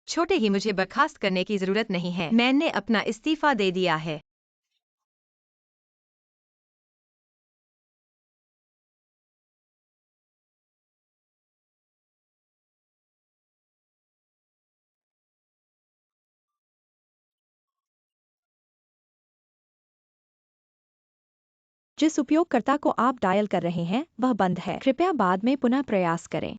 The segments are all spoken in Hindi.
छोटे ही मुझे बर्खास्त करने की जरूरत नहीं है। मैंने अपना इस्तीफा दे दिया है। जिस उपयोगकर्ता को आप डायल कर रहे हैं वह बंद है। कृपया बाद में पुनः प्रयास करें।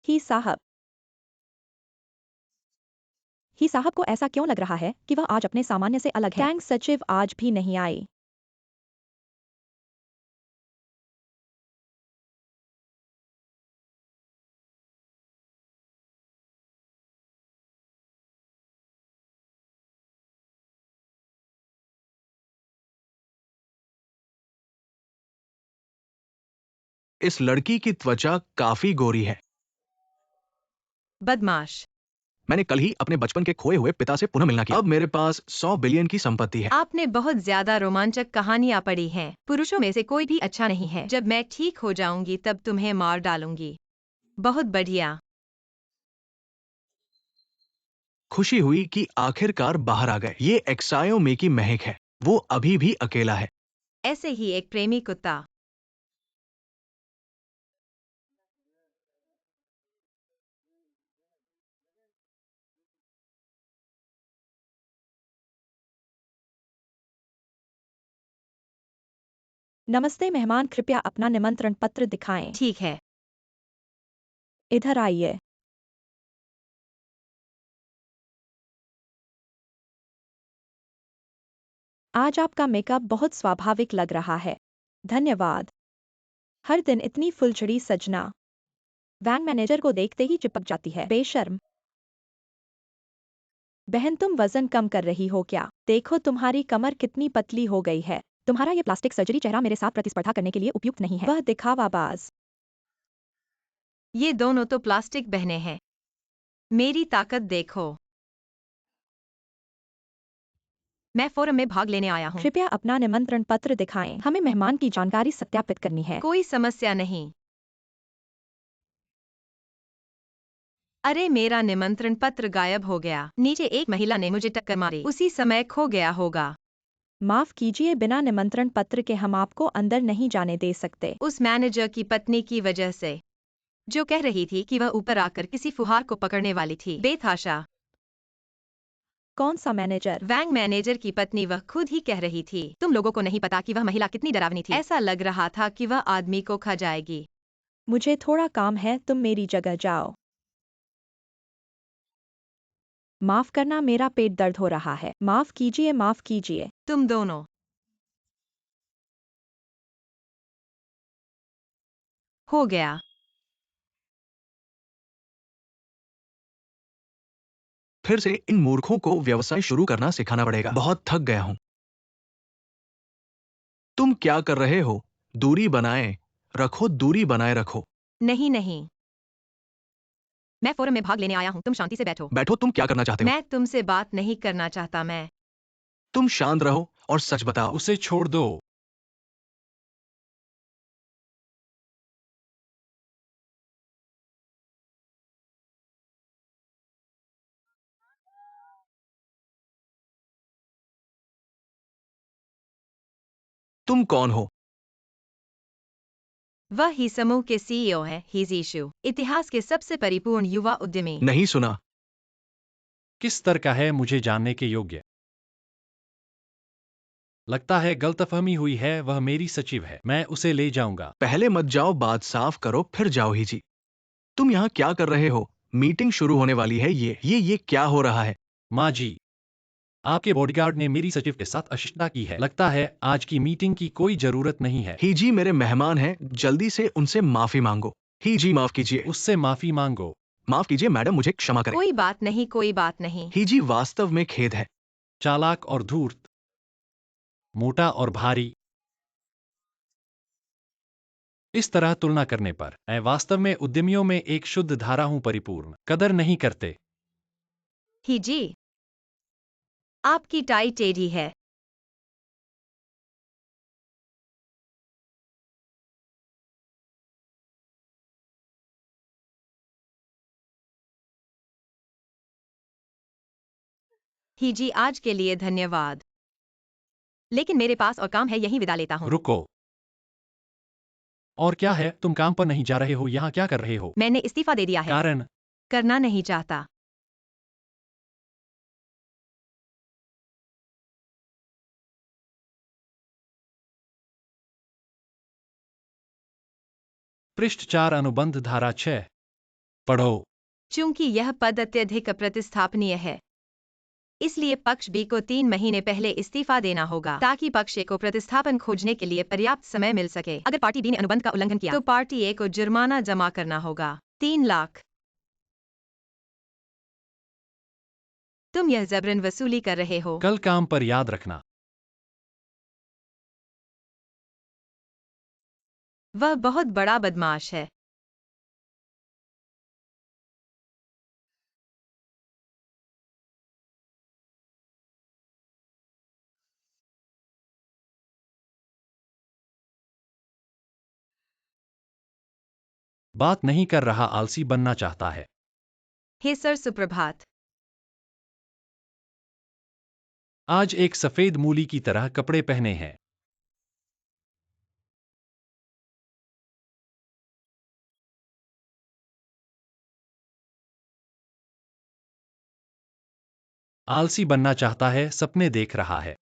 ही साहब ही साहब को ऐसा क्यों लग रहा है कि वह आज अपने सामान्य से अलग है? बैंक सचिव आज भी नहीं आए। इस लड़की की त्वचा काफी गोरी है। बदमाश। मैंने कल ही अपने बचपन के खोए हुए पिता से पुनः मिलना किया। अब मेरे पास 100 बिलियन की संपत्ति है। आपने बहुत ज्यादा रोमांचक कहानियां पढ़ी हैं। पुरुषों में से कोई भी अच्छा नहीं है। जब मैं ठीक हो जाऊंगी तब तुम्हें मार डालूंगी। बहुत बढ़िया। खुशी हुई कि आखिरकार बाहर आ गए। ये एक्सायो में की महक है। वो अभी भी अकेला है। ऐसे ही एक प्रेमी कुत्ता। नमस्ते मेहमान, कृपया अपना निमंत्रण पत्र दिखाएं। ठीक है। इधर आइए। आज आपका मेकअप बहुत स्वाभाविक लग रहा है। धन्यवाद। हर दिन इतनी फुलझड़ी सजना बैंक मैनेजर को देखते ही चिपक जाती है। बेशर्म। बहन, तुम वजन कम कर रही हो क्या? देखो तुम्हारी कमर कितनी पतली हो गई है। तुम्हारा ये प्लास्टिक सर्जरी चेहरा मेरे साथ प्रतिस्पर्धा करने के लिए उपयुक्त नहीं है। वह दिखावाबाज। ये दोनों तो प्लास्टिक बहनें हैं। मेरी ताकत देखो। मैं फोरम में भाग लेने आया हूँ। कृपया अपना निमंत्रण पत्र दिखाएं। हमें मेहमान की जानकारी सत्यापित करनी है। कोई समस्या नहीं। अरे, मेरा निमंत्रण पत्र गायब हो गया। नीचे एक महिला ने मुझे टक्कर मारी। उसी समय खो गया होगा। माफ कीजिए, बिना निमंत्रण पत्र के हम आपको अंदर नहीं जाने दे सकते। उस मैनेजर की पत्नी की वजह से, जो कह रही थी कि वह ऊपर आकर किसी फुहार को पकड़ने वाली थी। बेतहाशा। कौन सा मैनेजर? बैंक मैनेजर की पत्नी। वह खुद ही कह रही थी। तुम लोगों को नहीं पता कि वह महिला कितनी डरावनी थी। ऐसा लग रहा था कि वह आदमी को खा जाएगी। मुझे थोड़ा काम है, तुम मेरी जगह जाओ। माफ करना, मेरा पेट दर्द हो रहा है। माफ कीजिए, माफ कीजिए। तुम दोनों। हो गया। फिर से इन मूर्खों को व्यवसाय शुरू करना सिखाना पड़ेगा। बहुत थक गया हूं। तुम क्या कर रहे हो? दूरी बनाए रखो, दूरी बनाए रखो। नहीं नहीं। मैं फोरम में भाग लेने आया हूँ। तुम शांति से बैठो। बैठो। तुम क्या करना चाहते हो? मैं तुमसे बात नहीं करना चाहता। मैं। तुम शांत रहो और सच बताओ। उसे छोड़ दो। तुम कौन हो? वह ही समूह के सीईओ है। हिजीशु, इतिहास के सबसे परिपूर्ण युवा उद्यमी। नहीं सुना। किस स्तर का है मुझे जानने के योग्य? लगता है गलतफहमी हुई है, वह मेरी सचिव है, मैं उसे ले जाऊंगा। पहले मत जाओ, बात साफ करो फिर जाओ ही जी। तुम यहाँ क्या कर रहे हो? मीटिंग शुरू होने वाली है। ये क्या हो रहा है? माँ जी, आपके बॉडीगार्ड ने मेरी सचिव के साथ अशिष्टता की है। लगता है आज की मीटिंग की कोई जरूरत नहीं है। ही जी मेरे मेहमान हैं, जल्दी से उनसे माफी मांगो। ही जी माफ कीजिए। उससे माफी मांगो। माफ कीजिए मैडम, मुझे क्षमा करें। कोई बात नहीं, कोई बात नहीं। ही जी वास्तव में खेद है। चालाक और धूर्त, मोटा और भारी, इस तरह तुलना करने पर मैं वास्तव में उद्यमियों में एक शुद्ध धारा हूं, परिपूर्ण कदर नहीं करते। ही जी, आपकी टाई टेढ़ी है। ही जी, आज के लिए धन्यवाद, लेकिन मेरे पास और काम है, यहीं विदा लेता हूँ। रुको, और क्या है? तुम काम पर नहीं जा रहे हो, यहाँ क्या कर रहे हो? मैंने इस्तीफा दे दिया है। कारण? करना नहीं चाहता। पृष्ठ 4 अनुबंध धारा 6 पढ़ो। चूंकि यह पद अत्यधिक अप्रतिस्थापनीय है, इसलिए पक्ष बी को 3 महीने पहले इस्तीफा देना होगा ताकि पक्ष ए को प्रतिस्थापन खोजने के लिए पर्याप्त समय मिल सके। अगर पार्टी बी ने अनुबंध का उल्लंघन किया तो पार्टी ए को जुर्माना जमा करना होगा 3 लाख। तुम यह जबरन वसूली कर रहे हो। कल काम पर याद रखना। वह बहुत बड़ा बदमाश है। बात नहीं कर रहा, आलसी बनना चाहता है। हे सर, सुप्रभात। आज एक सफेद मूली की तरह कपड़े पहने हैं। आलसी बनना चाहता है, सपने देख रहा है।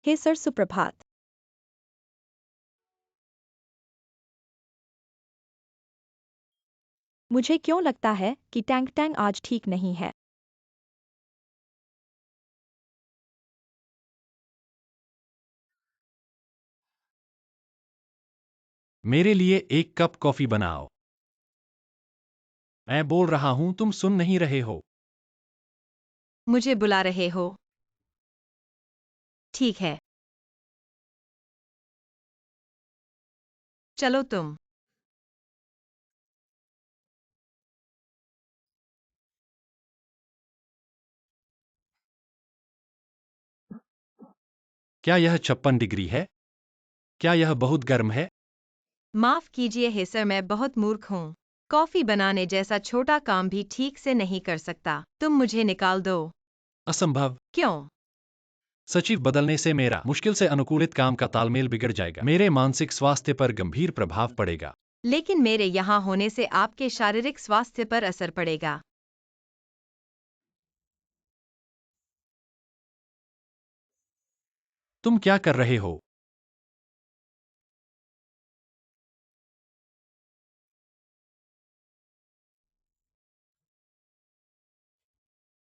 हे सर, सुप्रभात। मुझे क्यों लगता है कि टैंक टैंक आज ठीक नहीं है? मेरे लिए एक कप कॉफी बनाओ। मैं बोल रहा हूं, तुम सुन नहीं रहे हो। मुझे बुला रहे हो? ठीक है, चलो तुम। क्या यह 56 डिग्री है? क्या यह बहुत गर्म है? माफ कीजिए हे सर, मैं बहुत मूर्ख हूँ। कॉफी बनाने जैसा छोटा काम भी ठीक से नहीं कर सकता। तुम मुझे निकाल दो। असंभव। क्यों? सचिव बदलने से मेरा मुश्किल से अनुकूलित काम का तालमेल बिगड़ जाएगा। मेरे मानसिक स्वास्थ्य पर गंभीर प्रभाव पड़ेगा। लेकिन मेरे यहाँ होने से आपके शारीरिक स्वास्थ्य पर असर पड़ेगा। तुम क्या कर रहे हो?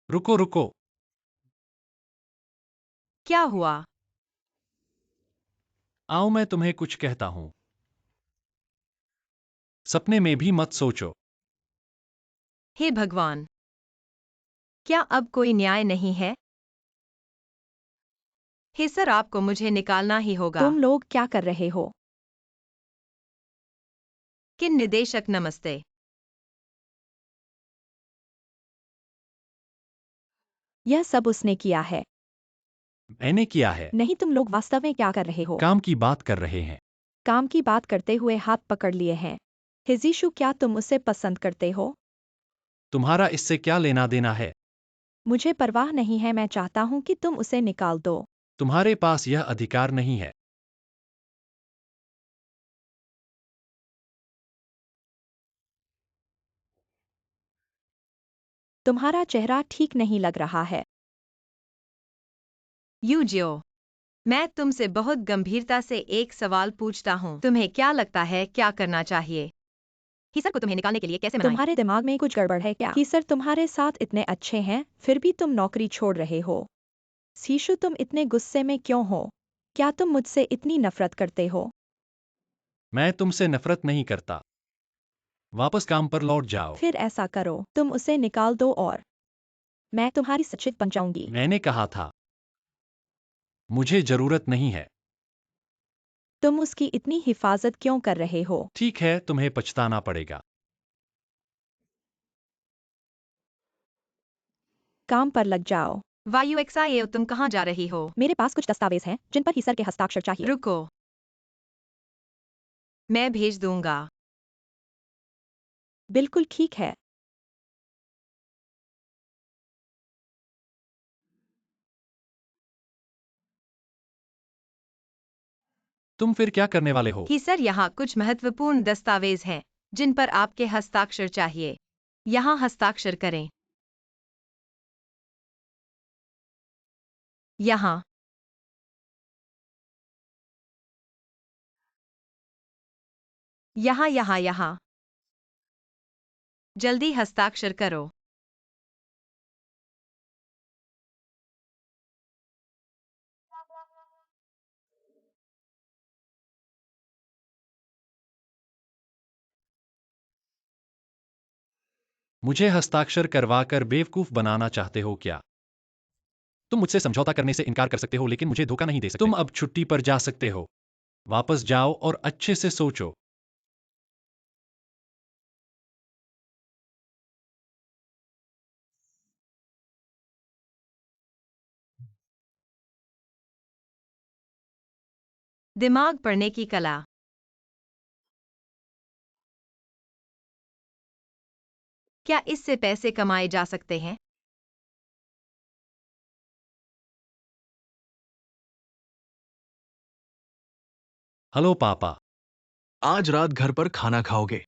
रुको रुको। क्या हुआ? आओ मैं तुम्हें कुछ कहता हूं। सपने में भी मत सोचो। हे भगवान! क्या अब कोई न्याय नहीं है? हे सर, आपको मुझे निकालना ही होगा। तुम लोग क्या कर रहे हो? किन निदेशक, नमस्ते। यह सब उसने किया है। मैंने किया है। नहीं, तुम लोग वास्तव में क्या कर रहे हो? काम की बात कर रहे हैं। काम की बात करते हुए हाथ पकड़ लिए हैं। हिजीशु, क्या तुम उसे पसंद करते हो? तुम्हारा इससे क्या लेना देना है? मुझे परवाह नहीं है, मैं चाहता हूँ कि तुम उसे निकाल दो। तुम्हारे पास यह अधिकार नहीं है। तुम्हारा चेहरा ठीक नहीं लग रहा है। यूजियो, मैं तुमसे बहुत गंभीरता से एक सवाल पूछता हूँ। तुम्हें क्या लगता है क्या करना चाहिए? हीसर को तुम्हें निकालने के लिए कैसे मनाएं? तुम्हारे दिमाग में कुछ गड़बड़ है क्या? हीसर तुम्हारे साथ इतने अच्छे हैं, फिर भी तुम नौकरी छोड़ रहे हो। शीशु, तुम इतने गुस्से में क्यों हो? क्या तुम मुझसे इतनी नफरत करते हो? मैं तुमसे नफरत नहीं करता। वापस काम पर लौट जाओ। फिर ऐसा करो, तुम उसे निकाल दो और मैं तुम्हारी सचिव बन जाऊंगी। मैंने कहा था, मुझे जरूरत नहीं है। तुम उसकी इतनी हिफाजत क्यों कर रहे हो? ठीक है, तुम्हें पछताना पड़ेगा। काम पर लग जाओ। वायु एक्साएओ, तुम कहाँ जा रही हो? मेरे पास कुछ दस्तावेज हैं जिन पर हीसर के हस्ताक्षर चाहिए। रुको, मैं भेज दूंगा। बिल्कुल ठीक है। तुम फिर क्या करने वाले हो? कि सर, यहाँ कुछ महत्वपूर्ण दस्तावेज हैं जिन पर आपके हस्ताक्षर चाहिए। यहाँ हस्ताक्षर करें। यहाँ। यहाँ यहाँ यहाँ। जल्दी हस्ताक्षर करो। मुझे हस्ताक्षर करवाकर बेवकूफ बनाना चाहते हो क्या? तुम मुझसे समझौता करने से इनकार कर सकते हो, लेकिन मुझे धोखा नहीं दे सकते। तुम अब छुट्टी पर जा सकते हो। वापस जाओ और अच्छे से सोचो। दिमाग पढ़ने की कला। क्या इससे पैसे कमाए जा सकते हैं? हेलो पापा। आज रात घर पर खाना खाओगे?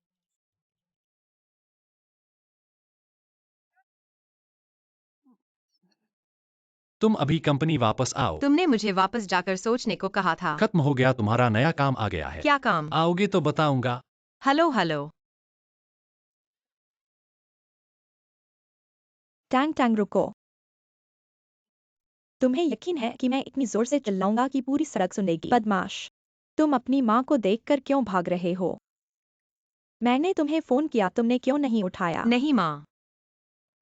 तुम अभी कंपनी वापस आओ। तुमने मुझे वापस जाकर सोचने को कहा था। खत्म हो गया, तुम्हारा नया काम आ गया है। क्या काम? आओगे तो बताऊंगा। Hello hello. टैंग टैंग, रुको। तुम्हें यकीन है कि मैं इतनी जोर से चिल्लाऊंगा कि पूरी सड़क सुनेगी? बदमाश, तुम अपनी माँ को देखकर क्यों भाग रहे हो? मैंने तुम्हें फोन किया, तुमने क्यों नहीं उठाया? नहीं माँ,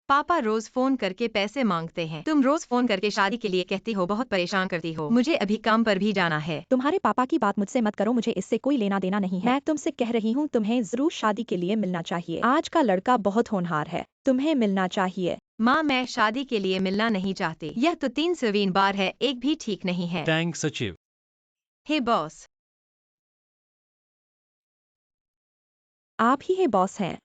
पापा रोज फोन करके पैसे मांगते हैं। तुम रोज फोन करके शादी के लिए कहती हो, बहुत परेशान करती हो। मुझे अभी काम पर भी जाना है। तुम्हारे पापा की बात मुझसे मत करो, मुझे इससे कोई लेना देना नहीं है। मैं तुमसे कह रही हूँ, तुम्हें जरूर शादी के लिए मिलना चाहिए। आज का लड़का बहुत होनहार है, तुम्हें मिलना चाहिए। माँ, मैं शादी के लिए मिलना नहीं चाहती। यह तो 300वीं बार है, एक भी ठीक नहीं है। टैंक सचिव। हे बॉस। आप ही है बॉस हैं।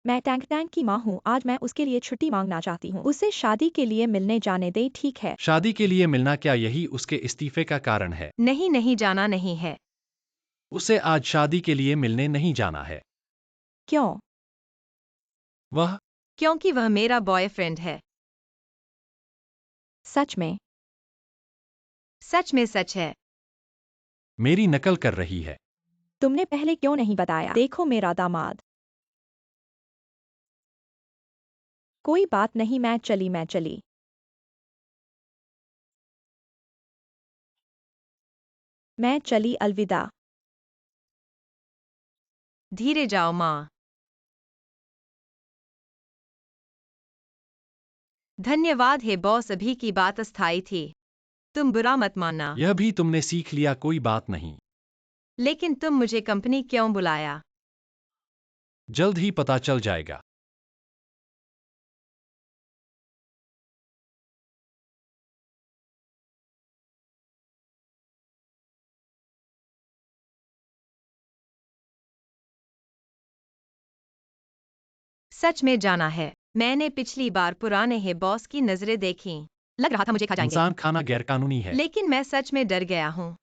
मैं टैंक टैंक की माँ हूँ, आज मैं उसके लिए छुट्टी मांगना चाहती हूँ। उसे शादी के लिए मिलने जाने दे, ठीक है? शादी के लिए मिलना, क्या यही उसके इस्तीफे का कारण है? नहीं नहीं, जाना नहीं है। उसे आज शादी के लिए मिलने नहीं जाना है। क्यों? वह क्योंकि वह मेरा बॉयफ्रेंड है। सच में? सच में सच है। मेरी नकल कर रही है। तुमने पहले क्यों नहीं बताया? देखो मेरा दामाद। कोई बात नहीं, मैं चली। मैं चली, अलविदा। धीरे जाओ माँ। धन्यवाद हे बॉस, अभी की बात अस्थायी थी। तुम बुरा मत मानना। यह भी तुमने सीख लिया, कोई बात नहीं। लेकिन तुम मुझे कंपनी क्यों बुलाया? जल्द ही पता चल जाएगा। सच में जाना है। मैंने पिछली बार पुराने है बॉस की नजरें देखी। लग रहा था मुझे खा जाएंगे। इंसान खाना गैरकानूनी है। लेकिन मैं सच में डर गया हूँ।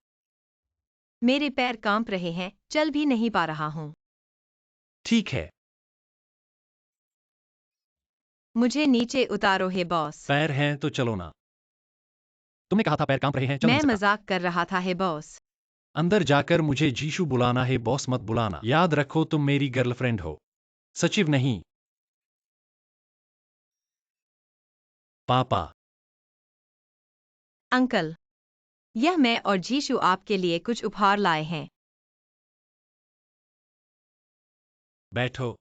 मेरे पैर कांप रहे हैं, चल भी नहीं पा रहा हूँ। ठीक है, मुझे नीचे उतारो है बॉस। पैर हैं तो चलो ना। तुमने कहा था पैर कांप रहे हैं, चल मैं नहीं सकता। मजाक कर रहा था है बॉस। अंदर जाकर मुझे जीशु बुलाना है बॉस, मत बुलाना। याद रखो तुम मेरी गर्लफ्रेंड हो, सचिव नहीं। पापा। अंकल, यह मैं और जीशु आपके लिए कुछ उपहार लाए हैं। बैठो।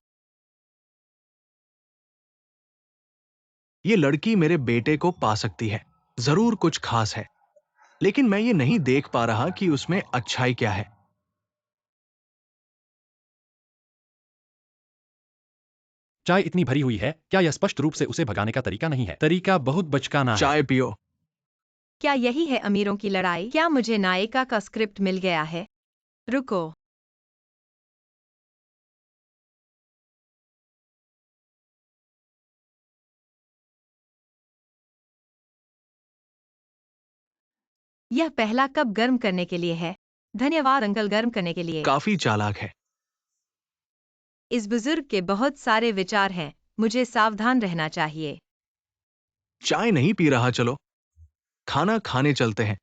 ये लड़की मेरे बेटे को पा सकती है, जरूर कुछ खास है, लेकिन मैं ये नहीं देख पा रहा कि उसमें अच्छाई क्या है। चाय इतनी भरी हुई है, क्या यह स्पष्ट रूप से उसे भगाने का तरीका नहीं है? तरीका बहुत बचकाना है। चाय पियो। क्या यही है अमीरों की लड़ाई? क्या मुझे नायिका का स्क्रिप्ट मिल गया है? रुको। यह पहला कप गर्म करने के लिए है। धन्यवाद अंकल, गर्म करने के लिए। काफी चालाक है। इस बुजुर्ग के बहुत सारे विचार हैं, मुझे सावधान रहना चाहिए। चाय नहीं पी रहा, चलो खाना खाने चलते हैं।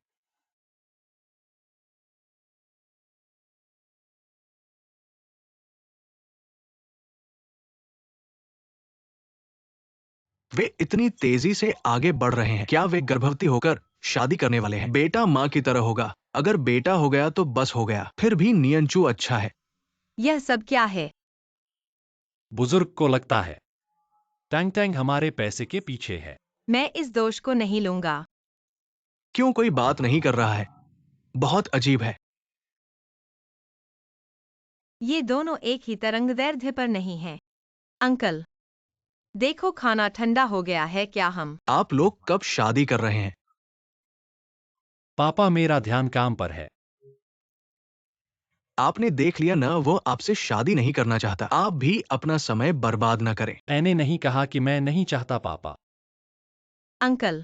वे इतनी तेजी से आगे बढ़ रहे हैं। क्या वे गर्भवती होकर शादी करने वाले हैं? बेटा माँ की तरह होगा। अगर बेटा हो गया तो बस हो गया। फिर भी नियंचू अच्छा है। यह सब क्या है? बुजुर्ग को लगता है टैंग टैंग हमारे पैसे के पीछे है। मैं इस दोष को नहीं लूंगा। क्यों कोई बात नहीं कर रहा है? बहुत अजीब है। ये दोनों एक ही तरंगदैर्ध्य पर नहीं हैं। अंकल, देखो खाना ठंडा हो गया है। क्या हम आप लोग कब शादी कर रहे हैं? पापा, मेरा ध्यान काम पर है। आपने देख लिया ना, वो आपसे शादी नहीं करना चाहता। आप भी अपना समय बर्बाद ना करें। मैंने नहीं कहा कि मैं नहीं चाहता पापा। अंकल,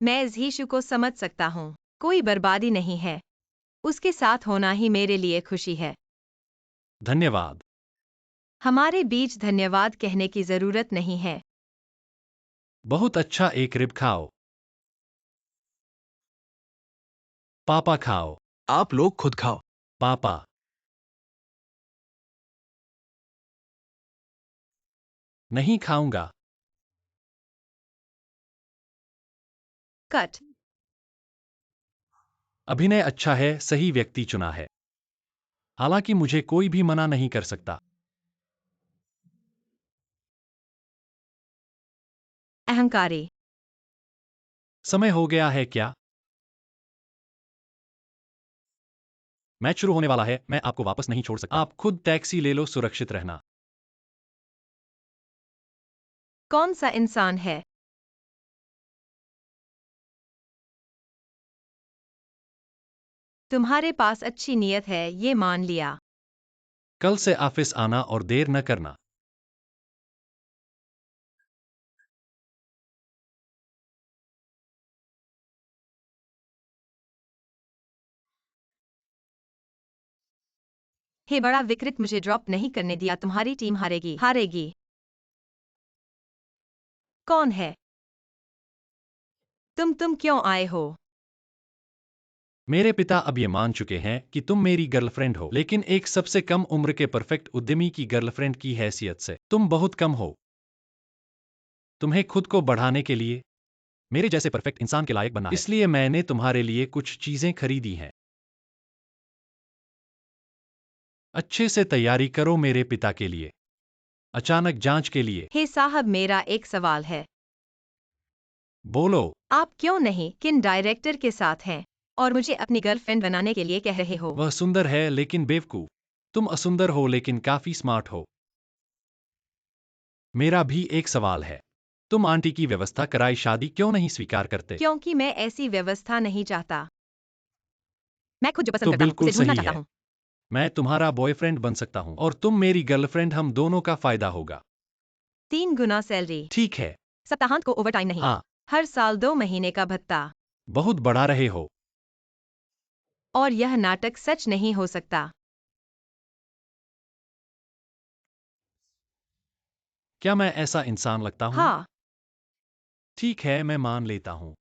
मैं जीशु को समझ सकता हूँ। कोई बर्बादी नहीं है। उसके साथ होना ही मेरे लिए खुशी है। धन्यवाद। हमारे बीच धन्यवाद कहने की जरूरत नहीं है। बहुत अच्छा, एक रिब खाओ। पापा खाओ। आप लोग खुद खाओ। पापा। नहीं खाऊंगा। कट। अभिनय अच्छा है, सही व्यक्ति चुना है। हालांकि मुझे कोई भी मना नहीं कर सकता। अहंकारी। समय हो गया है क्या? मैच शुरू होने वाला है, मैं आपको वापस नहीं छोड़ सकता। आप खुद टैक्सी ले लो, सुरक्षित रहना। कौन सा इंसान है? तुम्हारे पास अच्छी नीयत है, ये मान लिया। कल से ऑफिस आना और देर न करना। हे बड़ा विकृत, मुझे ड्रॉप नहीं करने दिया। तुम्हारी टीम हारेगी, हारेगी। कौन है? तुम क्यों आए हो? मेरे पिता अब ये मान चुके हैं कि तुम मेरी गर्लफ्रेंड हो, लेकिन एक सबसे कम उम्र के परफेक्ट उद्यमी की गर्लफ्रेंड की हैसियत से तुम बहुत कम हो। तुम्हें खुद को बढ़ाने के लिए मेरे जैसे परफेक्ट इंसान के लायक बनना है। इसलिए मैंने तुम्हारे लिए कुछ चीजें खरीदी हैं। अच्छे से तैयारी करो मेरे पिता के लिए, अचानक जांच के लिए। हे साहब, मेरा एक सवाल है। बोलो। आप क्यों नहीं किन डायरेक्टर के साथ हैं और मुझे अपनी गर्लफ्रेंड बनाने के लिए कह रहे हो? वह सुंदर है लेकिन बेवकूफ। तुम असुंदर हो लेकिन काफी स्मार्ट हो। मेरा भी एक सवाल है, तुम आंटी की व्यवस्था कराई शादी क्यों नहीं स्वीकार करते? क्योंकि मैं ऐसी व्यवस्था नहीं चाहता। मैं खुद जो पसंद तो करता हूँ बिल्कुल उसे ढूंढना सही चाहता है। हूँ। मैं तुम्हारा बॉयफ्रेंड बन सकता हूँ और तुम मेरी गर्लफ्रेंड, हम दोनों का फायदा होगा। 3 गुना सैलरी। ठीक है। सप्ताहांत को ओवरटाइम नहीं। हाँ, हर साल 2 महीने का भत्ता। बहुत बढ़ा रहे हो। और यह नाटक सच नहीं हो सकता। क्या मैं ऐसा इंसान लगता हूँ? हाँ, ठीक है, मैं मान लेता हूँ।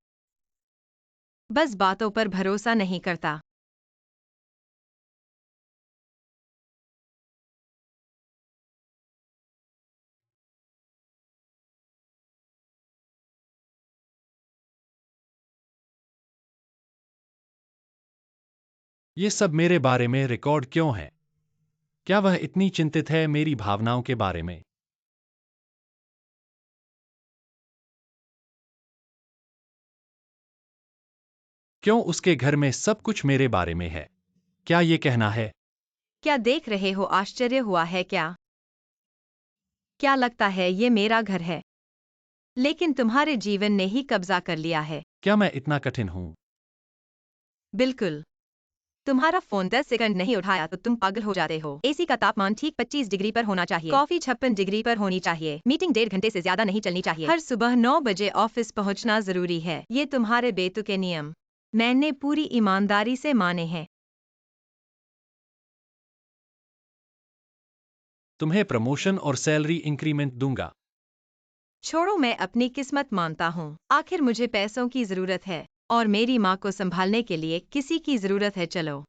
बस बातों पर भरोसा नहीं करता। ये सब मेरे बारे में रिकॉर्ड क्यों है? क्या वह इतनी चिंतित है मेरी भावनाओं के बारे में? क्यों उसके घर में सब कुछ मेरे बारे में है? क्या ये कहना है? क्या देख रहे हो, आश्चर्य हुआ है क्या? क्या लगता है ये मेरा घर है? लेकिन तुम्हारे जीवन ने ही कब्जा कर लिया है। क्या मैं इतना कठिन हूँ? बिल्कुल। तुम्हारा फोन 10 सेकंड नहीं उठाया तो तुम पागल हो जाते हो। एसी का तापमान ठीक 25 डिग्री पर होना चाहिए। कॉफी 56 डिग्री पर होनी चाहिए। मीटिंग 1.5 घंटे से ज्यादा नहीं चलनी चाहिए। हर सुबह 9 बजे ऑफिस पहुंचना जरूरी है। ये तुम्हारे बेतुके नियम मैंने पूरी ईमानदारी से माने हैं। तुम्हें प्रमोशन और सैलरी इंक्रीमेंट दूंगा। छोड़ो, मैं अपनी किस्मत मानता हूँ। आखिर मुझे पैसों की जरूरत है और मेरी माँ को संभालने के लिए किसी की जरूरत है। चलो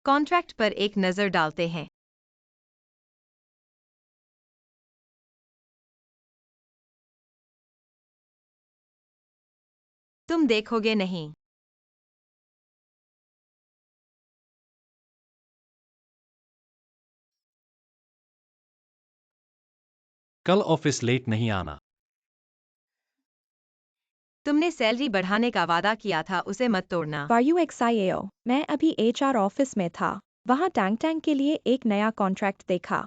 कॉन्ट्रैक्ट पर एक नजर डालते हैं। तुम देखोगे नहीं। कल ऑफिस लेट नहीं आना। तुमने सैलरी बढ़ाने का वादा किया था, उसे मत तोड़ना। YUXIAO, मैं अभी HR ऑफिस में था। वहाँ टैंक टैंक के लिए एक नया कॉन्ट्रैक्ट देखा।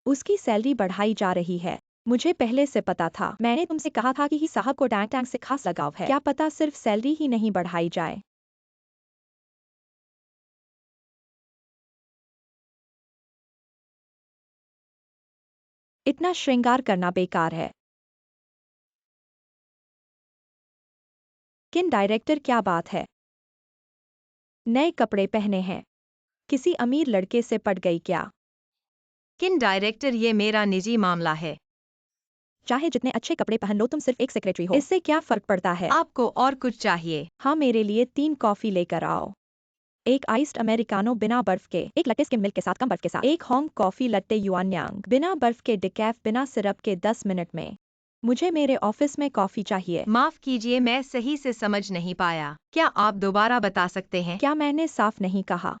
उसकी सैलरी बढ़ाई जा रही है। मुझे पहले से पता था। मैंने तुमसे कहा था कि ही साहब को टैंक टैंक से खास लगाव है। क्या पता सिर्फ सैलरी ही नहीं बढ़ाई जाए। इतना श्रृंगार करना बेकार है। किन डायरेक्टर, क्या बात है? नए कपड़े पहने हैं। किसी अमीर लड़के से पट गई क्या? किन डायरेक्टर, ये मेरा निजी मामला है। चाहे जितने अच्छे कपड़े पहन लो, तुम सिर्फ एक सेक्रेटरी हो। इससे क्या फर्क पड़ता है? आपको और कुछ चाहिए? हाँ, मेरे लिए 3 कॉफी लेकर आओ। एक आइस्ड अमेरिकानो बिना बर्फ के, एक लट्टे स्किम मिल्क के साथ कम बर्फ के साथ, एक होंग कॉफी लट्टे युआनयांग बिना बर्फ के डिकैफ बिना सिरप के 10 मिनट में। मुझे मेरे ऑफिस में कॉफी चाहिए। माफ कीजिए, मैं सही से समझ नहीं पाया। क्या आप दोबारा बता सकते हैं? क्या मैंने साफ नहीं कहा?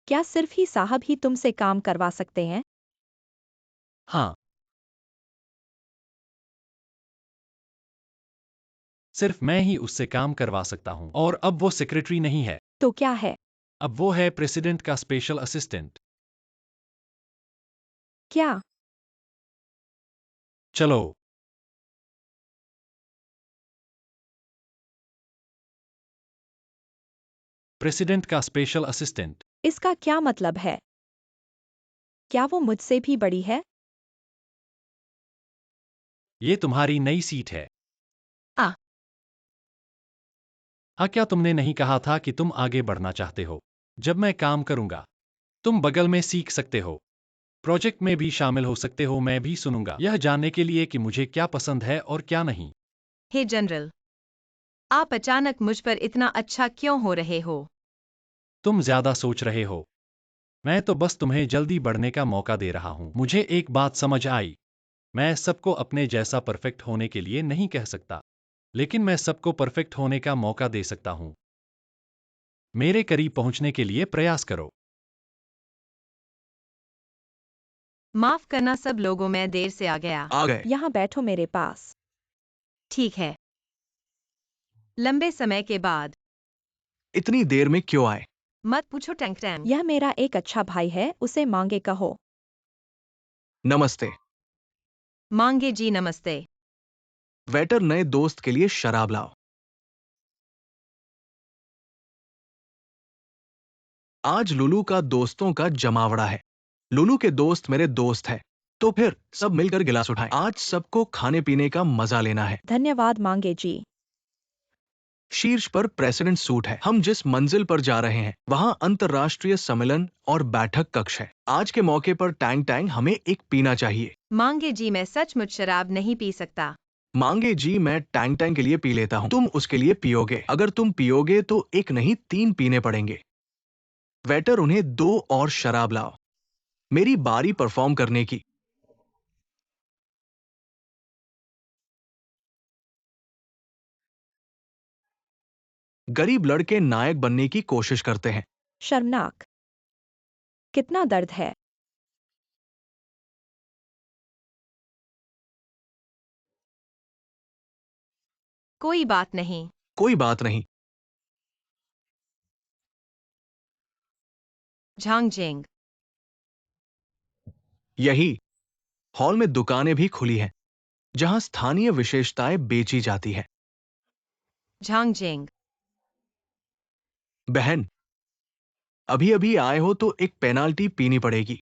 क्या सिर्फ ही साहब ही तुमसे काम करवा सकते हैं? हाँ, सिर्फ मैं ही उससे काम करवा सकता हूँ। और अब वो सेक्रेटरी नहीं है। तो क्या है? अब वो है प्रेसिडेंट का स्पेशल असिस्टेंट। क्या? चलो। प्रेसिडेंट का स्पेशल असिस्टेंट। इसका क्या मतलब है? क्या वो मुझसे भी बड़ी है? ये तुम्हारी नई सीट है। आ। हाँ, क्या तुमने नहीं कहा था कि तुम आगे बढ़ना चाहते हो? जब मैं काम करूंगा, तुम बगल में सीख सकते हो। प्रोजेक्ट में भी शामिल हो सकते हो। मैं भी सुनूंगा, यह जानने के लिए कि मुझे क्या पसंद है और क्या नहीं। हे जनरल, आप अचानक मुझ पर इतना अच्छा क्यों हो रहे हो? तुम ज्यादा सोच रहे हो। मैं तो बस तुम्हें जल्दी बढ़ने का मौका दे रहा हूं। मुझे एक बात समझ आई। मैं सबको अपने जैसा परफेक्ट होने के लिए नहीं कह सकता, लेकिन मैं सबको परफेक्ट होने का मौका दे सकता हूं। मेरे करीब पहुंचने के लिए प्रयास करो। माफ करना सब लोगों, मैं देर से आ गया। आ गए। यहाँ बैठो मेरे पास। ठीक है। लंबे समय के बाद। इतनी देर में क्यों आए? मत पूछो टैंक टैंक। यह मेरा एक अच्छा भाई है, उसे मांगे कहो। नमस्ते। मांगे जी, नमस्ते। वेटर, नए दोस्त के लिए शराब लाओ। आज लुलू का दोस्तों का जमावड़ा है। लुलू के दोस्त मेरे दोस्त हैं। तो फिर सब मिलकर गिलास उठाएं। आज सबको खाने पीने का मजा लेना है। धन्यवाद मांगे जी। शीर्ष पर प्रेसिडेंट सूट है। हम जिस मंजिल पर जा रहे हैं वहाँ अंतर्राष्ट्रीय सम्मेलन और बैठक कक्ष है। आज के मौके पर टैंग टैंग हमें एक पीना चाहिए। मांगे जी, मैं सचमुच शराब नहीं पी सकता। मांगे जी, मैं टैंग टैंग के लिए पी लेता हूँ। तुम उसके लिए पियोगे। अगर तुम पियोगे तो एक नहीं 3 पीने पड़ेंगे। वेटर, उन्हें 2 और शराब लाओ। मेरी बारी परफॉर्म करने की। गरीब लड़के नायक बनने की कोशिश करते हैं। शर्मनाक। कितना दर्द है। कोई बात नहीं। कोई बात नहीं। झांगजिंग। यही हॉल में दुकानें भी खुली हैं जहां स्थानीय विशेषताएं बेची जाती हैं। झांगजिंग। बहन, अभी अभी आए हो तो एक पेनाल्टी पीनी पड़ेगी।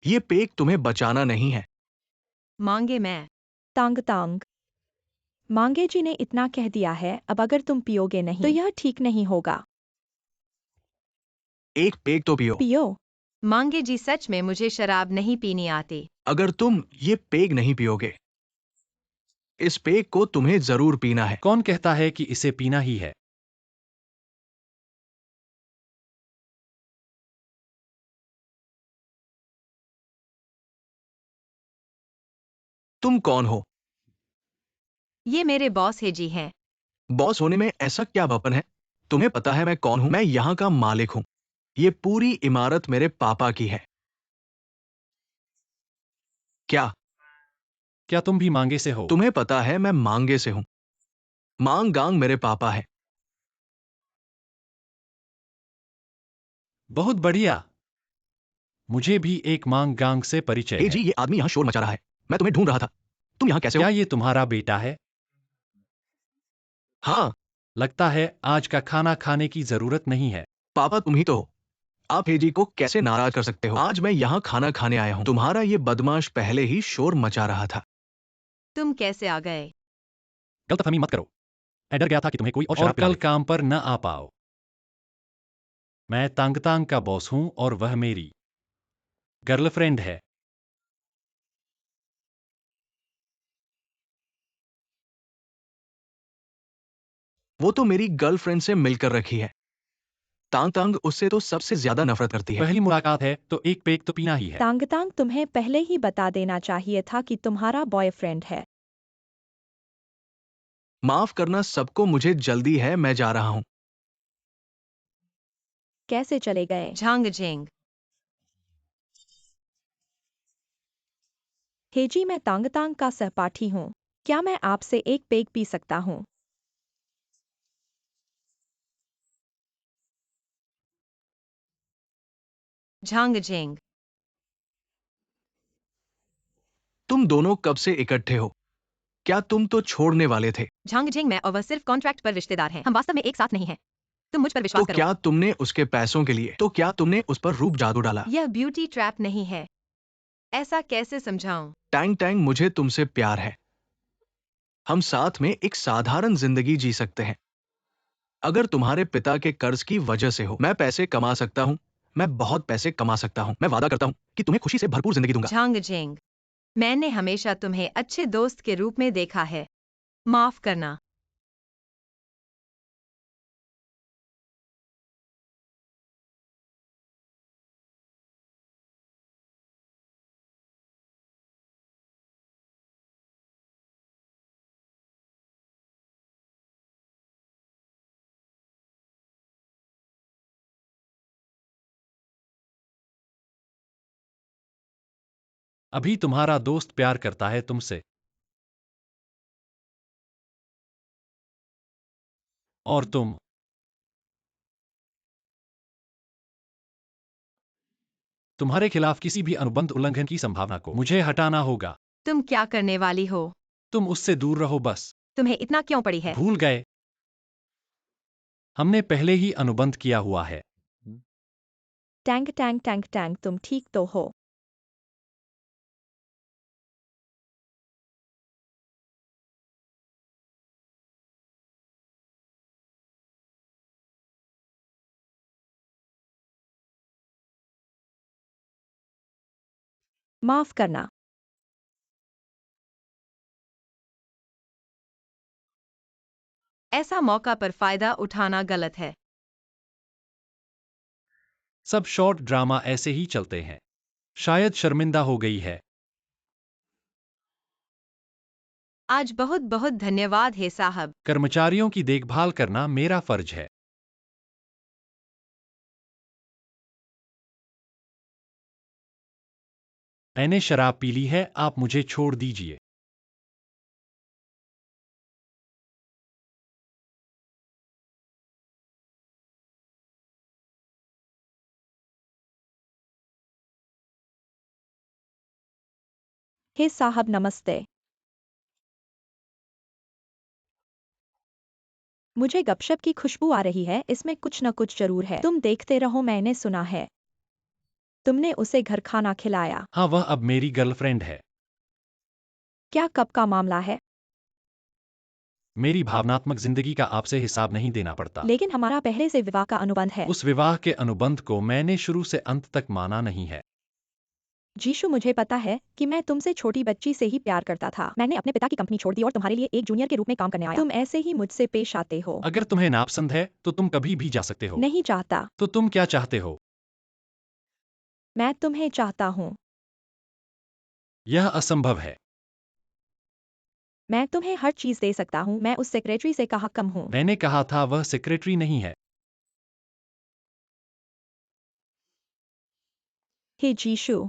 ये पेक तुम्हें बचाना नहीं है। मांगे मैं। तांग तांग। मांगे जी ने इतना कह दिया है, अब अगर तुम पियोगे नहीं तो यह ठीक नहीं होगा। एक पेक तो पियो। पियो। मांगे जी, सच में मुझे शराब नहीं पीनी आती। अगर तुम ये पेक नहीं पियोगे, इस पेक को तुम्हें जरूर पीना है। कौन कहता है कि इसे पीना ही है? तुम कौन हो? ये मेरे बॉस है जी हैं। बॉस होने में ऐसा क्या बपन है? तुम्हें पता है मैं कौन हूं? मैं यहाँ का मालिक हूं। ये पूरी इमारत मेरे पापा की है। क्या क्या तुम भी मांगे से हो? तुम्हें पता है मैं मांगे से हूं? मांग गांग मेरे पापा है। बहुत बढ़िया। मुझे भी एक मांग गांग से परिचय हे है। जी, ये आदमी यहाँ शोर मचा रहा है। मैं तुम्हें ढूंढ रहा था। तुम यहाँ कैसे हो? क्या ये तुम्हारा बेटा है? हाँ। लगता है आज का खाना खाने की जरूरत नहीं है। पापा तुम ही तो हो। आप हेजी को कैसे नाराज कर सकते हो? आज मैं यहाँ खाना खाने आया हूँ। तुम्हारा ये बदमाश पहले ही शोर मचा रहा था। तुम कैसे आ गए? गलतफहमी मत करो। मैं डर गया था कि तुम्हें कोई और शराब पिला कल दे। काम पर न आ पाओ। मैं तांग तांग का बॉस हूं और वह मेरी गर्लफ्रेंड है। वो तो मेरी गर्लफ्रेंड से मिलकर रखी है। तांग तांग उससे तो सबसे ज्यादा नफरत करती है। पहली मुलाकात है तो एक पेक तो पीना ही है। तांग तांग, तुम्हें पहले ही बता देना चाहिए था कि तुम्हारा बॉयफ्रेंड है। माफ करना सबको, मुझे जल्दी है, मैं जा रहा हूँ। कैसे चले गए? झांगजिंग। हेजी, मैं तांग तांग का सहपाठी हूँ। क्या मैं आपसे एक पेग पी सकता हूँ? झांगजिंग। तुम दोनों कब से इकट्ठे हो? क्या तुम तो छोड़ने वाले थे? झांगजिंग, मैं और वह सिर्फ कॉन्ट्रैक्ट पर रिश्तेदार हैं। हम वास्तव में एक साथ नहीं हैं। तुम मुझ पर तो विश्वास करो। क्या तुमने उसके पैसों के लिए, तो क्या तुमने उस पर रूप जादू डाला? यह ब्यूटी ट्रैप नहीं है। ऐसा कैसे समझाऊं? टैंग टैंग, मुझे तुमसे प्यार है। हम साथ में एक साधारण जिंदगी जी सकते हैं। अगर तुम्हारे पिता के कर्ज की वजह से हो, मैं पैसे कमा सकता हूँ। मैं बहुत पैसे कमा सकता हूँ। मैं वादा करता हूँ कि तुम्हें खुशी से भरपूर जिंदगी दूंगा। झांगजिंग, मैंने हमेशा तुम्हें अच्छे दोस्त के रूप में देखा है। माफ करना। अभी तुम्हारा दोस्त प्यार करता है तुमसे। और तुम तुम्हारे खिलाफ किसी भी अनुबंध उल्लंघन की संभावना को मुझे हटाना होगा। तुम क्या करने वाली हो? तुम उससे दूर रहो बस। तुम्हें इतना क्यों पड़ी है? भूल गए? हमने पहले ही अनुबंध किया हुआ है। टैंग टैंग टैंग टैंग, तुम ठीक तो हो? माफ करना। ऐसा मौका पर फायदा उठाना गलत है। सब शॉर्ट ड्रामा ऐसे ही चलते हैं। शायद शर्मिंदा हो गई है। आज बहुत बहुत धन्यवाद है साहब। कर्मचारियों की देखभाल करना मेरा फर्ज है। मैंने शराब पी ली है, आप मुझे छोड़ दीजिए। हे साहब नमस्ते। मुझे गपशप की खुशबू आ रही है, इसमें कुछ न कुछ जरूर है। तुम देखते रहो, मैंने सुना है तुमने उसे घर खाना खिलाया। हाँ, वह अब मेरी गर्लफ्रेंड है। क्या कब का मामला है? मेरी भावनात्मक जिंदगी का आपसे हिसाब नहीं देना पड़ता। लेकिन हमारा पहले से विवाह का अनुबंध है। उस विवाह के अनुबंध को मैंने शुरू से अंत तक माना नहीं है। जीशु, मुझे पता है कि मैं तुमसे छोटी बच्ची से ही प्यार करता था। मैंने अपने पिता की कंपनी छोड़ दी और तुम्हारे लिए एक जूनियर के रूप में काम करने आया। तुम ऐसे ही मुझसे पेश आते हो। अगर तुम्हें नापसंद है तो तुम कभी भी जा सकते हो। नहीं चाहता। तो तुम क्या चाहते हो? मैं तुम्हें चाहता हूँ। यह असंभव है। मैं तुम्हें हर चीज दे सकता हूँ। मैं उस सेक्रेटरी से कहा कम हूँ। मैंने कहा था वह सेक्रेटरी नहीं है। हे जीशु,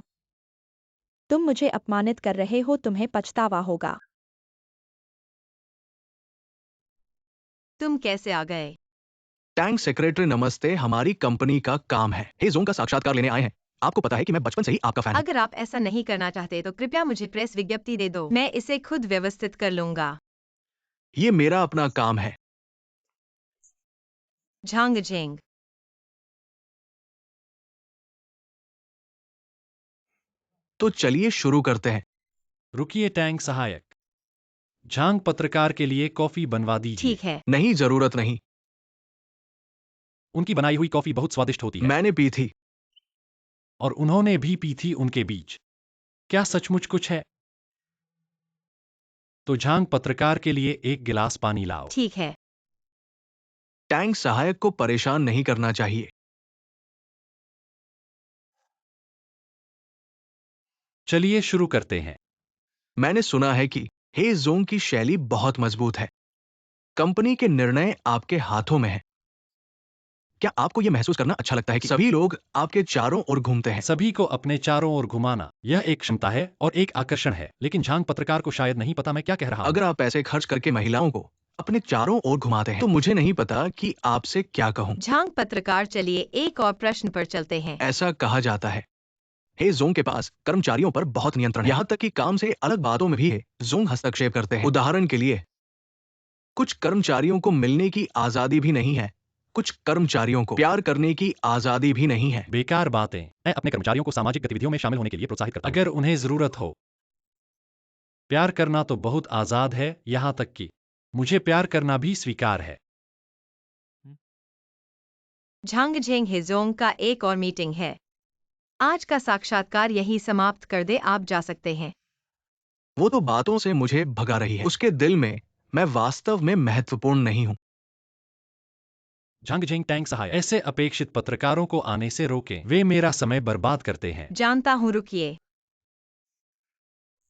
तुम मुझे अपमानित कर रहे हो, तुम्हें पछतावा होगा। तुम कैसे आ गए? टैंक सेक्रेटरी नमस्ते, हमारी कंपनी का काम है। हे जोंग का साक्षात्कार लेने आए हैं। आपको पता है कि मैं बचपन से ही आपका फैन हूं। अगर आप ऐसा नहीं करना चाहते तो कृपया मुझे प्रेस विज्ञप्ति दे दो, मैं इसे खुद व्यवस्थित कर लूंगा। ये मेरा अपना काम है। झांगजेंग। तो चलिए शुरू करते हैं। रुकिए टैंक सहायक। झांग पत्रकार के लिए कॉफी बनवा दीजिए। ठीक है। नहीं, जरूरत नहीं। उनकी बनाई हुई कॉफी बहुत स्वादिष्ट होती है। मैंने पी थी। और उन्होंने भी पी थी उनके बीच। क्या सचमुच कुछ है? तो झांग पत्रकार के लिए एक गिलास पानी लाओ। ठीक है। टैंक सहायक को परेशान नहीं करना चाहिए। चलिए शुरू करते हैं। मैंने सुना है कि हे जोंग की शैली बहुत मजबूत है। कंपनी के निर्णय आपके हाथों में है। क्या आपको यह महसूस करना अच्छा लगता है कि सभी लोग आपके चारों ओर घूमते हैं? सभी को अपने चारों ओर घुमाना यह एक क्षमता है और एक आकर्षण है, लेकिन झांग पत्रकार को शायद नहीं पता मैं क्या कह रहा हूं। अगर आप पैसे खर्च करके महिलाओं को अपने चारों ओर घुमाते हैं तो मुझे नहीं पता कि आपसे क्या कहूं। झांग पत्रकार, चलिए एक और प्रश्न पर चलते हैं। ऐसा कहा जाता है हे जोंग के पास कर्मचारियों पर बहुत नियंत्रण है, यहाँ तक कि काम से अलग बातों में भी है जोंग हस्तक्षेप करते हैं। उदाहरण के लिए, कुछ कर्मचारियों को मिलने की आजादी भी नहीं है। कुछ कर्मचारियों को प्यार करने की आजादी भी नहीं है। बेकार बातें। मैं अपने कर्मचारियों को सामाजिक गतिविधियों में शामिल होने के लिए प्रोत्साहित करता हूं, अगर उन्हें जरूरत हो। प्यार करना तो बहुत आजाद है, यहां तक कि मुझे प्यार करना भी स्वीकार है। झांगजेंग हेजोंग का एक और मीटिंग है। आज का साक्षात्कार यही समाप्त कर दे, आप जा सकते हैं। वो तो बातों से मुझे भगा रही है। उसके दिल में मैं वास्तव में महत्वपूर्ण नहीं हूं। झांगजेंग टैंक सहायक, ऐसे अपेक्षित पत्रकारों को आने से रोकें, वे मेरा समय बर्बाद करते हैं। जानता हूं, रुकिए।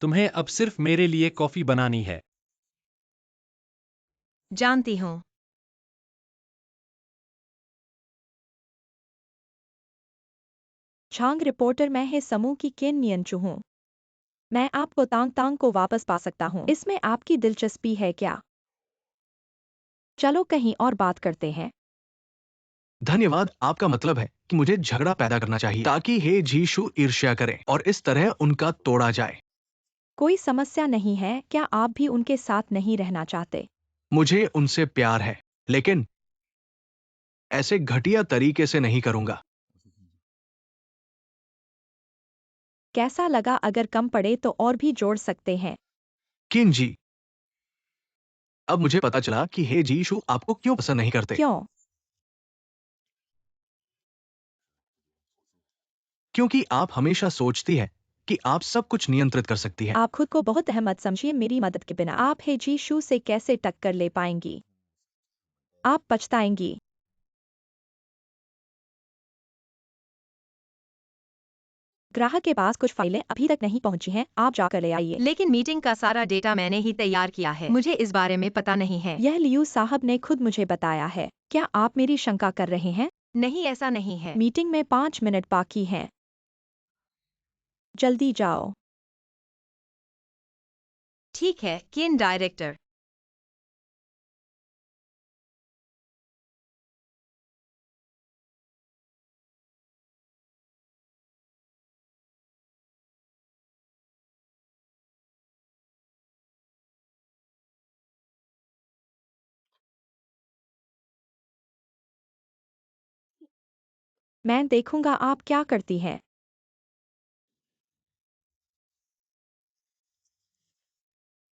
तुम्हें अब सिर्फ मेरे लिए कॉफी बनानी है। जानती हूं। झांग रिपोर्टर, मैं है समूह की किन नियंचु हूँ। मैं आपको तांग तांग को वापस पा सकता हूँ। इसमें आपकी दिलचस्पी है क्या? चलो कहीं और बात करते हैं। धन्यवाद। आपका मतलब है कि मुझे झगड़ा पैदा करना चाहिए ताकि हे जीशु ईर्ष्या करें और इस तरह उनका तोड़ा जाए। कोई समस्या नहीं है, क्या आप भी उनके साथ नहीं रहना चाहते? मुझे उनसे प्यार है, लेकिन ऐसे घटिया तरीके से नहीं करूंगा। कैसा लगा? अगर कम पड़े तो और भी जोड़ सकते हैं। किन जी, अब मुझे पता चला कि हे जीशु आपको क्यों पसंद नहीं करते। क्यों? क्योंकि आप हमेशा सोचती है कि आप सब कुछ नियंत्रित कर सकती हैं। आप खुद को बहुत अहम मत समझिए, मेरी मदद के बिना आप हे जी शू से कैसे टक्कर ले पाएंगी। आप पछताएंगी। ग्राहक के पास कुछ फाइलें अभी तक नहीं पहुंची हैं, आप जाकर ले आइए। लेकिन मीटिंग का सारा डेटा मैंने ही तैयार किया है, मुझे इस बारे में पता नहीं है। यह लियू साहब ने खुद मुझे बताया है। क्या आप मेरी शंका कर रहे हैं? नहीं, ऐसा नहीं है। मीटिंग में 5 मिनट बाकी हैं। जल्दी जाओ। ठीक है, किन डायरेक्टर। मैं देखूंगा आप क्या करती हैं।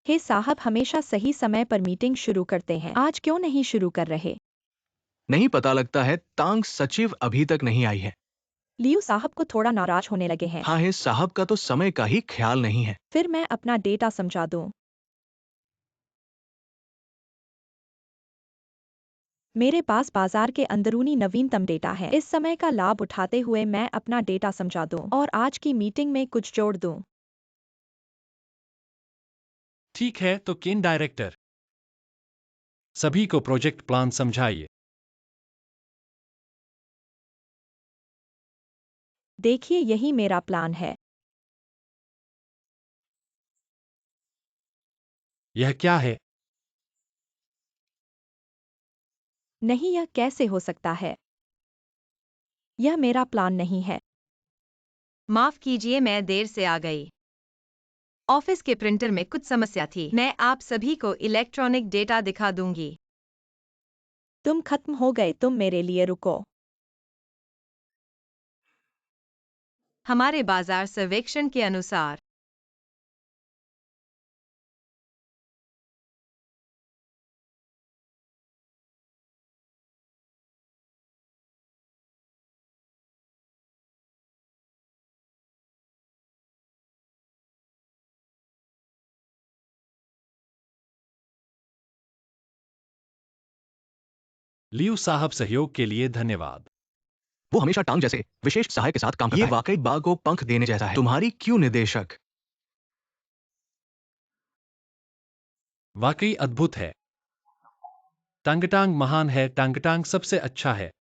हे साहब हमेशा सही समय पर मीटिंग शुरू करते हैं, आज क्यों नहीं शुरू कर रहे? नहीं पता लगता है तांग सचिव अभी तक नहीं आई है। लियू साहब को थोड़ा नाराज होने लगे हैं। हाँ, हे साहब का तो समय का ही ख्याल नहीं है। फिर मैं अपना डेटा समझा दूं। मेरे पास बाजार के अंदरूनी नवीनतम डेटा है। इस समय का लाभ उठाते हुए मैं अपना डेटा समझा दूं और आज की मीटिंग में कुछ जोड़ दूं। ठीक है, तो किन डायरेक्टर, सभी को प्रोजेक्ट प्लान समझाइए। देखिए यही मेरा प्लान है। यह क्या है? नहीं, यह कैसे हो सकता है? यह मेरा प्लान नहीं है। माफ कीजिए, मैं देर से आ गई। ऑफिस के प्रिंटर में कुछ समस्या थी। मैं आप सभी को इलेक्ट्रॉनिक डेटा दिखा दूंगी। तुम खत्म हो गए, तुम मेरे लिए रुको। हमारे बाजार सर्वेक्षण के अनुसार लियू साहब, सहयोग के लिए धन्यवाद। वो हमेशा टांग जैसे विशेष सहाय के साथ काम करता है। ये वाकई बाघ को पंख देने जैसा है। तुम्हारी क्यों निदेशक? वाकई अद्भुत है। टांगटांग महान है, टांगटांग सबसे अच्छा है।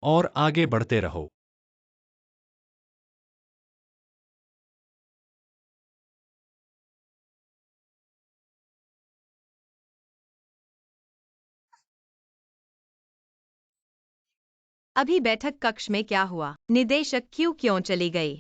और आगे बढ़ते रहो। अभी बैठक कक्ष में क्या हुआ? निदेशक क्यों चली गई?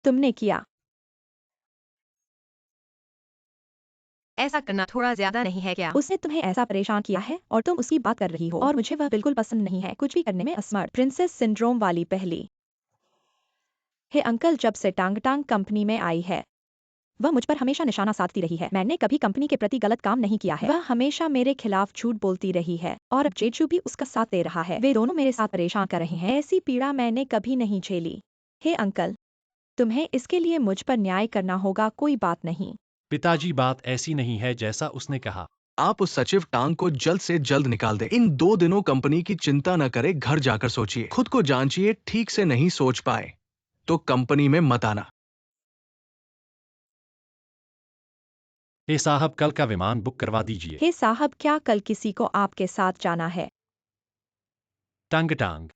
तुमने किया। ऐसा करना थोड़ा ज्यादा नहीं है क्या? उसने तुम्हें ऐसा परेशान किया है और तुम उसकी बात कर रही हो और मुझे वह बिल्कुल पसंद नहीं है, कुछ भी करने में असमर्थ। प्रिंसेस सिंड्रोम वाली पहली। हे अंकल, जब से टांगटांग कंपनी में आई है वह मुझ पर हमेशा निशाना साधती रही है। मैंने कभी कंपनी के प्रति गलत काम नहीं किया है। वह हमेशा मेरे खिलाफ झूठ बोलती रही है और अब जेजू भी उसका साथ दे रहा है। वे दोनों मेरे साथ परेशान कर रहे हैं। ऐसी पीड़ा मैंने कभी नहीं झेली। हे अंकल, तुम्हें इसके लिए मुझ पर न्याय करना होगा, कोई बात नहीं। पिताजी, बात ऐसी नहीं है जैसा उसने कहा। आप उस सचिव टांग को जल्द से जल्द निकाल दें। इन 2 दिनों कंपनी की चिंता न करें, घर जाकर सोचिए, खुद को जांचिए। ठीक से नहीं सोच पाए तो कंपनी में मत आना। हे साहब, कल का विमान बुक करवा दीजिए। हे साहब, क्या कल किसी को आपके साथ जाना है? टांगटांग।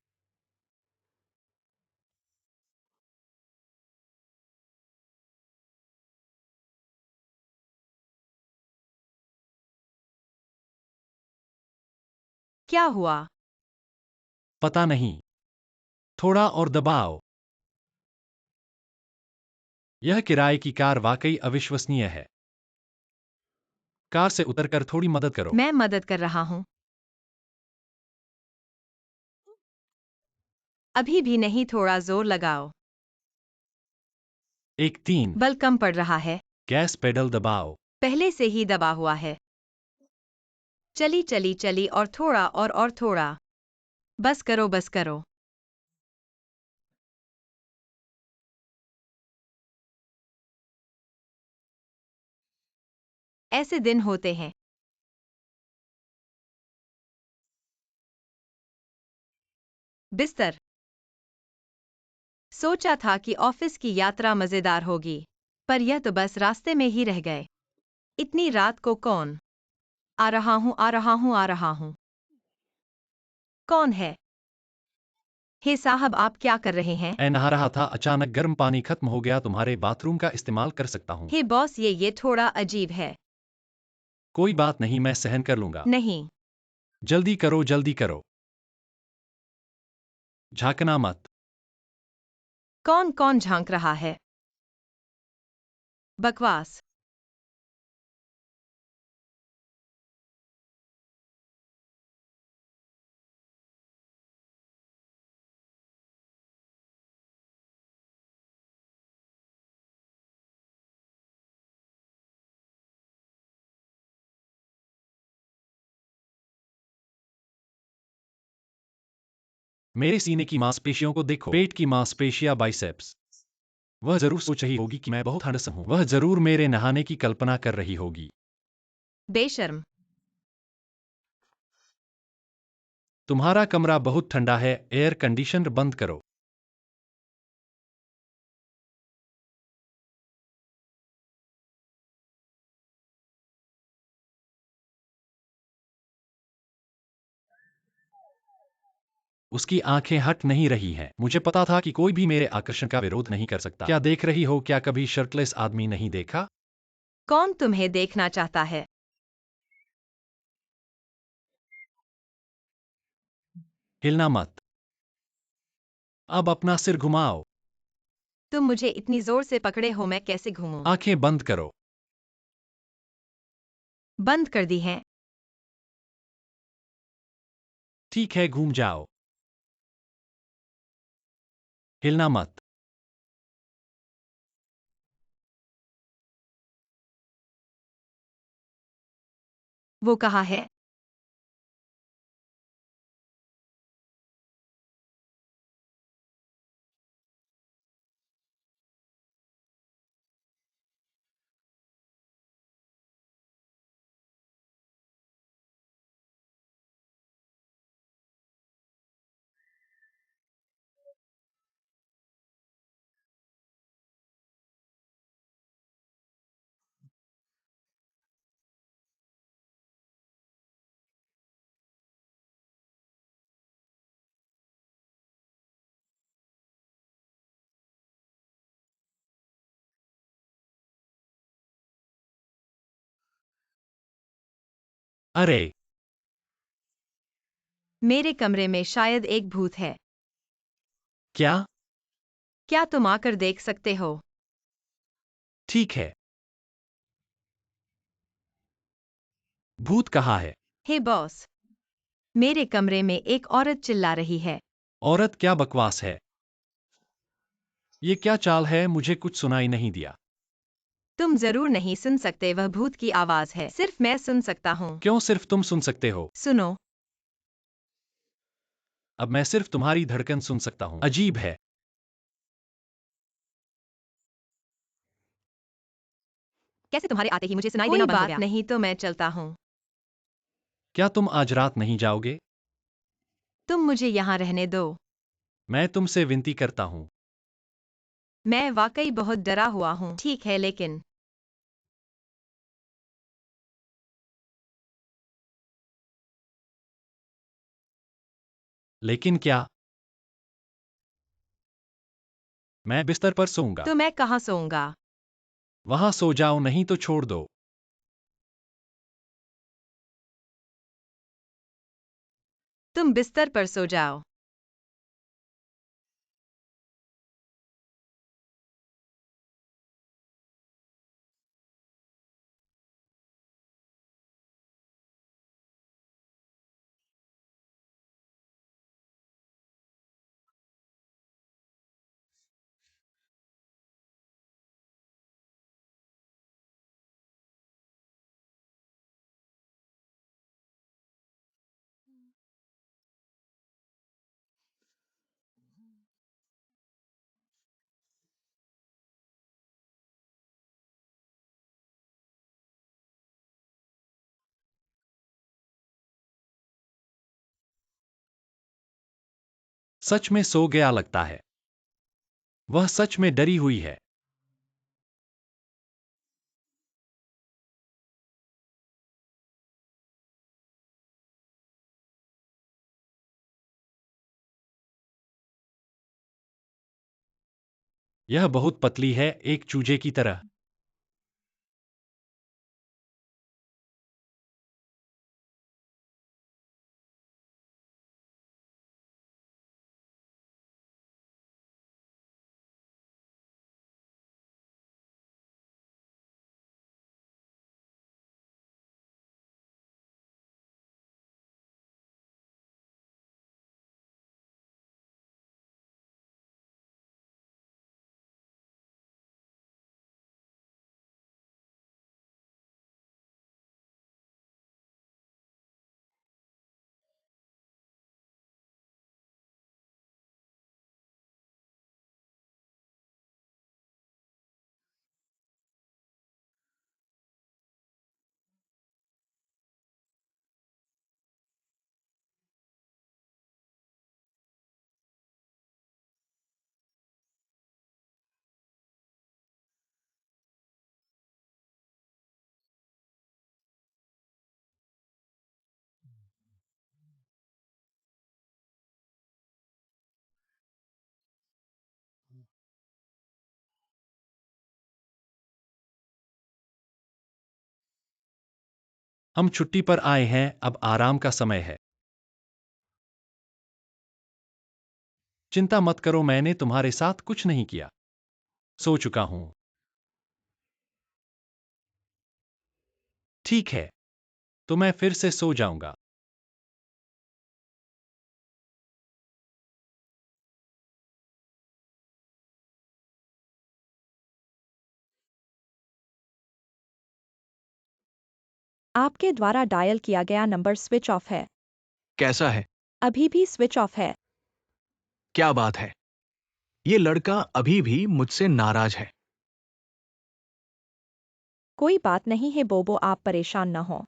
क्या हुआ? पता नहीं। थोड़ा और दबाओ। यह किराए की कार वाकई अविश्वसनीय है। कार से उतरकर थोड़ी मदद करो। मैं मदद कर रहा हूँ। अभी भी नहीं, थोड़ा जोर लगाओ। 1-3 बल कम पड़ रहा है। गैस पेडल दबाओ। पहले से ही दबा हुआ है। चली चली चली और थोड़ा और थोड़ा। बस करो बस करो। ऐसे दिन होते हैं। बिस्तर। सोचा था कि ऑफिस की यात्रा मजेदार होगी, पर यह तो बस रास्ते में ही रह गए। इतनी रात को कौन? आ रहा हूँ आ रहा हूँ आ रहा हूँ। कौन है? हे साहब, आप क्या कर रहे हैं? मैं नहा रहा था, अचानक गर्म पानी खत्म हो गया। तुम्हारे बाथरूम का इस्तेमाल कर सकता हूँ? हे बॉस, ये थोड़ा अजीब है। कोई बात नहीं, मैं सहन कर लूंगा। नहीं। जल्दी करो जल्दी करो। झांकना मत। कौन कौन झांक रहा है? बकवास। मेरे सीने की मांसपेशियों को देखो, पेट की मांसपेशियां, बाइसेप्स। वह जरूर सोच रही होगी कि मैं बहुत हैंडसम हूँ। वह जरूर मेरे नहाने की कल्पना कर रही होगी। बेशर्म। तुम्हारा कमरा बहुत ठंडा है, एयर कंडीशनर बंद करो। उसकी आंखें हट नहीं रही हैं। मुझे पता था कि कोई भी मेरे आकर्षण का विरोध नहीं कर सकता। क्या देख रही हो? क्या कभी शर्टलेस आदमी नहीं देखा? कौन तुम्हें देखना चाहता है? हिलना मत। अब अपना सिर घुमाओ। तुम मुझे इतनी जोर से पकड़े हो, मैं कैसे घूमूं? आंखें बंद करो। बंद कर दी हैं। ठीक है, घूम जाओ। हिलना मत। वो कहाँ है? अरे, मेरे कमरे में शायद एक भूत है। क्या? क्या तुम आकर देख सकते हो? ठीक है। भूत कहाँ है? हे बॉस, मेरे कमरे में एक औरत चिल्ला रही है। औरत? क्या बकवास है। ये क्या चाल है? मुझे कुछ सुनाई नहीं दिया। तुम जरूर नहीं सुन सकते, वह भूत की आवाज है। सिर्फ मैं सुन सकता हूँ। क्यों सिर्फ तुम सुन सकते हो? सुनो। अब मैं सिर्फ तुम्हारी धड़कन सुन सकता हूँ। अजीब है। कैसे तुम्हारे आते ही मुझे सुनाई देना बंद हो गया? नहीं तो मैं चलता हूँ। क्या तुम आज रात नहीं जाओगे? तुम मुझे यहाँ रहने दो। मैं तुमसे विनती करता हूँ। मैं वाकई बहुत डरा हुआ हूँ। ठीक है, लेकिन लेकिन क्या? मैं बिस्तर पर सोऊंगा। तो मैं कहाँ सोऊंगा? वहां सो जाओ, नहीं तो छोड़ दो। तुम बिस्तर पर सो जाओ। सच में सो गया लगता है। वह सच में डरी हुई है। यह बहुत पतली है, एक चूजे की तरह। हम छुट्टी पर आए हैं, अब आराम का समय है। चिंता मत करो, मैंने तुम्हारे साथ कुछ नहीं किया। सो चुका हूं। ठीक है, तो मैं फिर से सो जाऊंगा। आपके द्वारा डायल किया गया नंबर स्विच ऑफ है। कैसा है? अभी भी स्विच ऑफ है। क्या बात है? ये लड़का अभी भी मुझसे नाराज है। कोई बात नहीं है बोबो, आप परेशान न हो।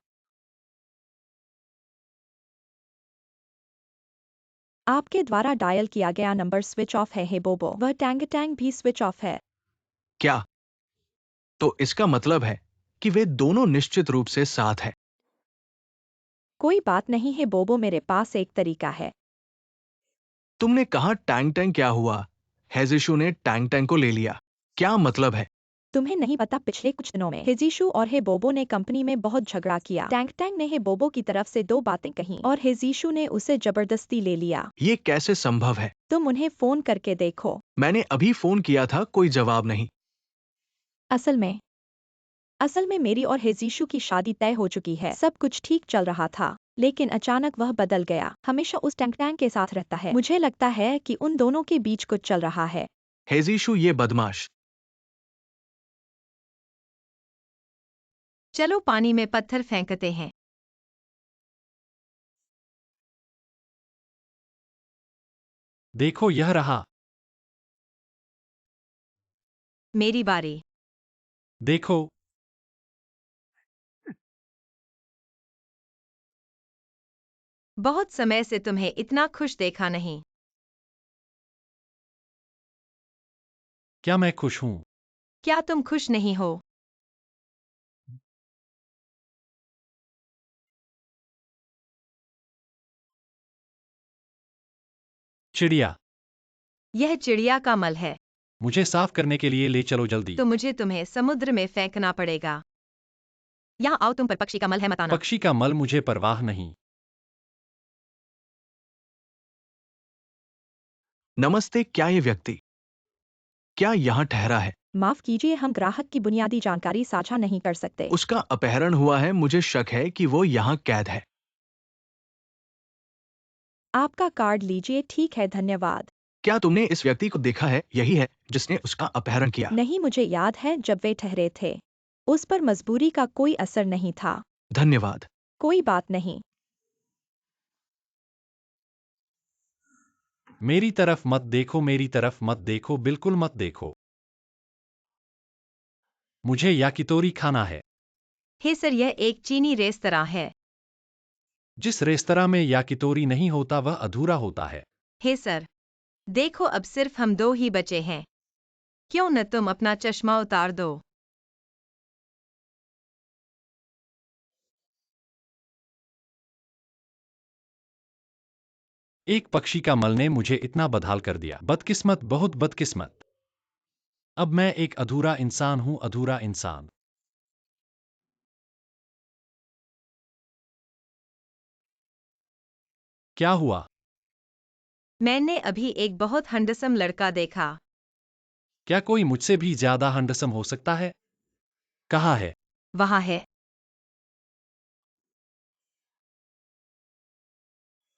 आपके द्वारा डायल किया गया नंबर स्विच ऑफ है बोबो, वह टैंग टैंग भी स्विच ऑफ है। क्या? तो इसका मतलब है कि वे दोनों निश्चित रूप से साथ हैं। कोई बात नहीं है बोबो, मेरे पास एक तरीका है। तुमने कहा टैंग टैंग क्या हुआ? हेजिशु ने टैंग टैंग को ले लिया। क्या मतलब है? तुम्हें नहीं पता, पिछले कुछ दिनों में हेजीशु और हे बोबो ने कंपनी में बहुत झगड़ा किया। टैंग टैंग ने हे बोबो की तरफ से 2 बातें कहीं और हेजीशु ने उसे जबरदस्ती ले लिया। ये कैसे संभव है? तुम उन्हें फोन करके देखो। मैंने अभी फोन किया था, कोई जवाब नहीं। असल में मेरी और हेजीशु की शादी तय हो चुकी है। सब कुछ ठीक चल रहा था, लेकिन अचानक वह बदल गया। हमेशा उस टैंग टैंग के साथ रहता है। मुझे लगता है कि उन दोनों के बीच कुछ चल रहा है। हेजिशु ये बदमाश। चलो पानी में पत्थर फेंकते हैं। देखो, यह रहा। मेरी बारी। देखो, बहुत समय से तुम्हें इतना खुश देखा नहीं। क्या मैं खुश हूं? क्या तुम खुश नहीं हो? चिड़िया, यह चिड़िया का मल है, मुझे साफ करने के लिए ले चलो जल्दी। तो मुझे तुम्हें समुद्र में फेंकना पड़ेगा। यहाँ आओ, तुम पर पक्षी का मल है, मत आना। पक्षी का मल मुझे परवाह नहीं। नमस्ते, क्या ये व्यक्ति क्या यहाँ ठहरा है? माफ कीजिए, हम ग्राहक की बुनियादी जानकारी साझा नहीं कर सकते। उसका अपहरण हुआ है, मुझे शक है कि वो यहाँ कैद है। आपका कार्ड लीजिए। ठीक है, धन्यवाद। क्या तुमने इस व्यक्ति को देखा है? यही है जिसने उसका अपहरण किया। नहीं, मुझे याद है जब वे ठहरे थे। उस पर मजबूरी का कोई असर नहीं था। धन्यवाद। कोई बात नहीं। मेरी तरफ मत देखो, मेरी तरफ मत देखो, बिल्कुल मत देखो। मुझे याकितोरी खाना है। हे सर, यह एक चीनी रेस्तरां है। जिस रेस्तरां में याकितोरी नहीं होता वह अधूरा होता है। हे सर, देखो अब सिर्फ हम दो ही बचे हैं। क्यों न तुम अपना चश्मा उतार दो। एक पक्षी का मल ने मुझे इतना बदहाल कर दिया। बदकिस्मत, बहुत बदकिस्मत। अब मैं एक अधूरा इंसान हूं, अधूरा इंसान। क्या हुआ? मैंने अभी एक बहुत हैंडसम लड़का देखा। क्या कोई मुझसे भी ज्यादा हैंडसम हो सकता है? कहाँ है? वहाँ है।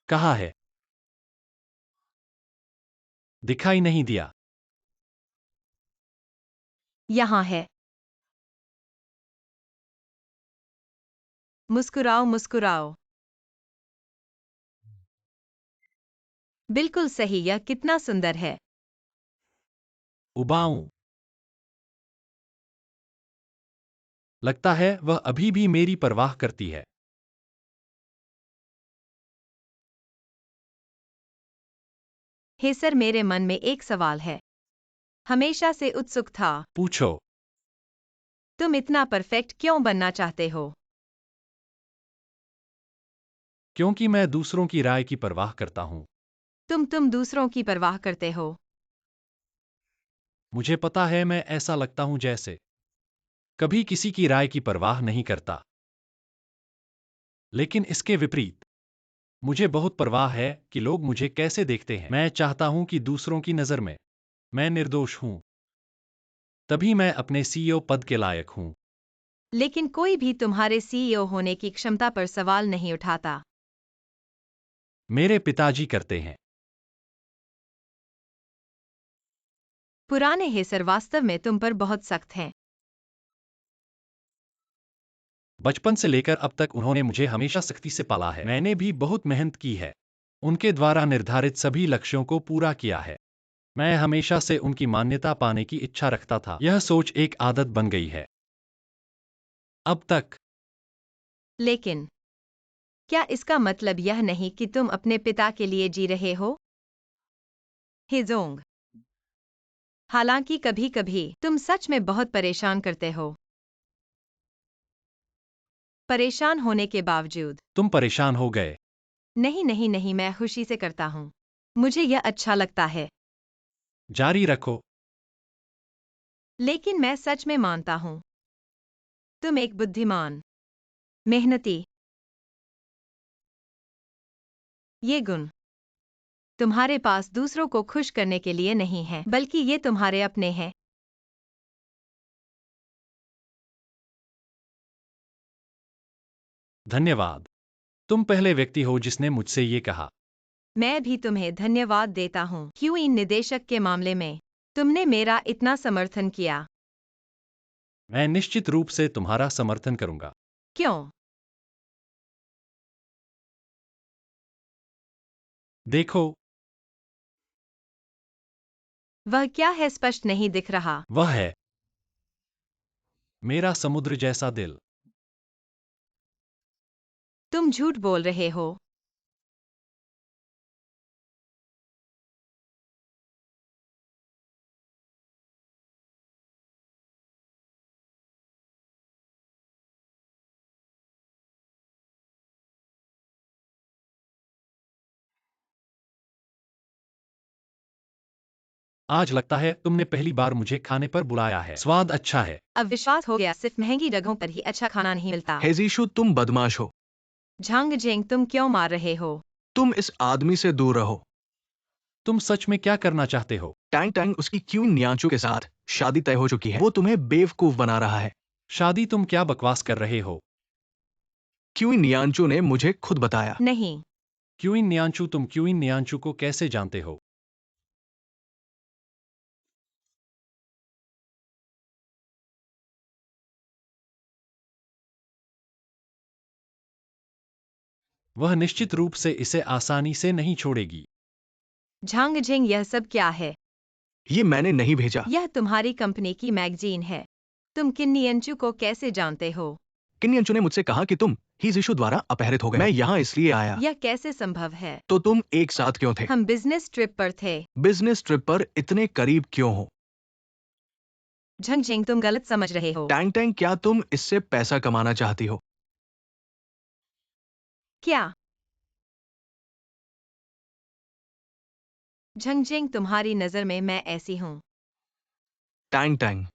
कहाँ है? दिखाई नहीं दिया। यहाँ है। मुस्कुराओ मुस्कुराओ। बिल्कुल सही, यह कितना सुंदर है। उबाऊं। लगता है वह अभी भी मेरी परवाह करती है। हे सर, मेरे मन में एक सवाल है। हमेशा से उत्सुक था। पूछो। तुम इतना परफेक्ट क्यों बनना चाहते हो? क्योंकि मैं दूसरों की राय की परवाह करता हूं। तुम दूसरों की परवाह करते हो। मुझे पता है मैं ऐसा लगता हूं जैसे कभी किसी की राय की परवाह नहीं करता। लेकिन इसके विपरीत, मुझे बहुत परवाह है कि लोग मुझे कैसे देखते हैं। मैं चाहता हूं कि दूसरों की नजर में मैं निर्दोष हूं। तभी मैं अपने सीईओ पद के लायक हूं। लेकिन कोई भी तुम्हारे सीईओ होने की क्षमता पर सवाल नहीं उठाता। मेरे पिताजी करते हैं। पुराने हे सर, वास्तव में तुम पर बहुत सख्त हैं। बचपन से लेकर अब तक उन्होंने मुझे हमेशा सख्ती से पाला है। मैंने भी बहुत मेहनत की है। उनके द्वारा निर्धारित सभी लक्ष्यों को पूरा किया है। मैं हमेशा से उनकी मान्यता पाने की इच्छा रखता था। यह सोच एक आदत बन गई है। अब तक। लेकिन क्या इसका मतलब यह नहीं कि तुम अपने पिता के लिए जी रहे हो? हिजोंग, हालांकि कभी कभी तुम सच में बहुत परेशान करते हो। परेशान होने के बावजूद। तुम परेशान हो गए। नहीं नहीं नहीं, मैं खुशी से करता हूँ। मुझे यह अच्छा लगता है। जारी रखो। लेकिन मैं सच में मानता हूँ, तुम एक बुद्धिमान, मेहनती, ये गुण तुम्हारे पास दूसरों को खुश करने के लिए नहीं है, बल्कि ये तुम्हारे अपने हैं। धन्यवाद। तुम पहले व्यक्ति हो जिसने मुझसे ये कहा। मैं भी तुम्हें धन्यवाद देता हूँ, क्यों निदेशक के मामले में तुमने मेरा इतना समर्थन किया। मैं निश्चित रूप से तुम्हारा समर्थन करूंगा। क्यों? देखो। वह क्या है, स्पष्ट नहीं दिख रहा। वह है मेरा समुद्र जैसा दिल। तुम झूठ बोल रहे हो। आज लगता है तुमने पहली बार मुझे खाने पर बुलाया है। स्वाद अच्छा है। अब विश्वास हो गया, सिर्फ महंगी जगहों पर ही अच्छा खाना नहीं मिलता। हेजीशु, तुम बदमाश हो। झांग जेंग, तुम क्यों मार रहे हो? तुम इस आदमी से दूर रहो। तुम सच में क्या करना चाहते हो? टैंग टैंग उसकी क्वीन नियांचू के साथ शादी तय हो चुकी है। वो तुम्हें बेवकूफ बना रहा है। शादी? तुम क्या बकवास कर रहे हो? क्वीन नियांचू ने मुझे खुद बताया। नहीं। क्वीन नियांचू? तुम क्वीन नियांचू को कैसे जानते हो? वह निश्चित रूप से इसे आसानी से नहीं छोड़ेगी। झांग जेंग, यह सब क्या है? ये मैंने नहीं भेजा। यह तुम्हारी कंपनी की मैगजीन है। तुम किन नियंचू को कैसे जानते हो? किन्नी अंशु ने मुझसे कहा कि तुम ही जीशु द्वारा अपहरित हो गए। मैं यहाँ इसलिए आया। यह कैसे संभव है? तो तुम एक साथ क्यों थे? हम बिजनेस ट्रिप पर थे। बिजनेस ट्रिप पर इतने करीब क्यों हो? झंगझिंग, तुम गलत समझ रहे हो। टैंग टैंग, क्या तुम इससे पैसा कमाना चाहती हो? क्या? झंगझिंग, तुम्हारी नजर में मैं ऐसी हूँ? टैंग टैंग,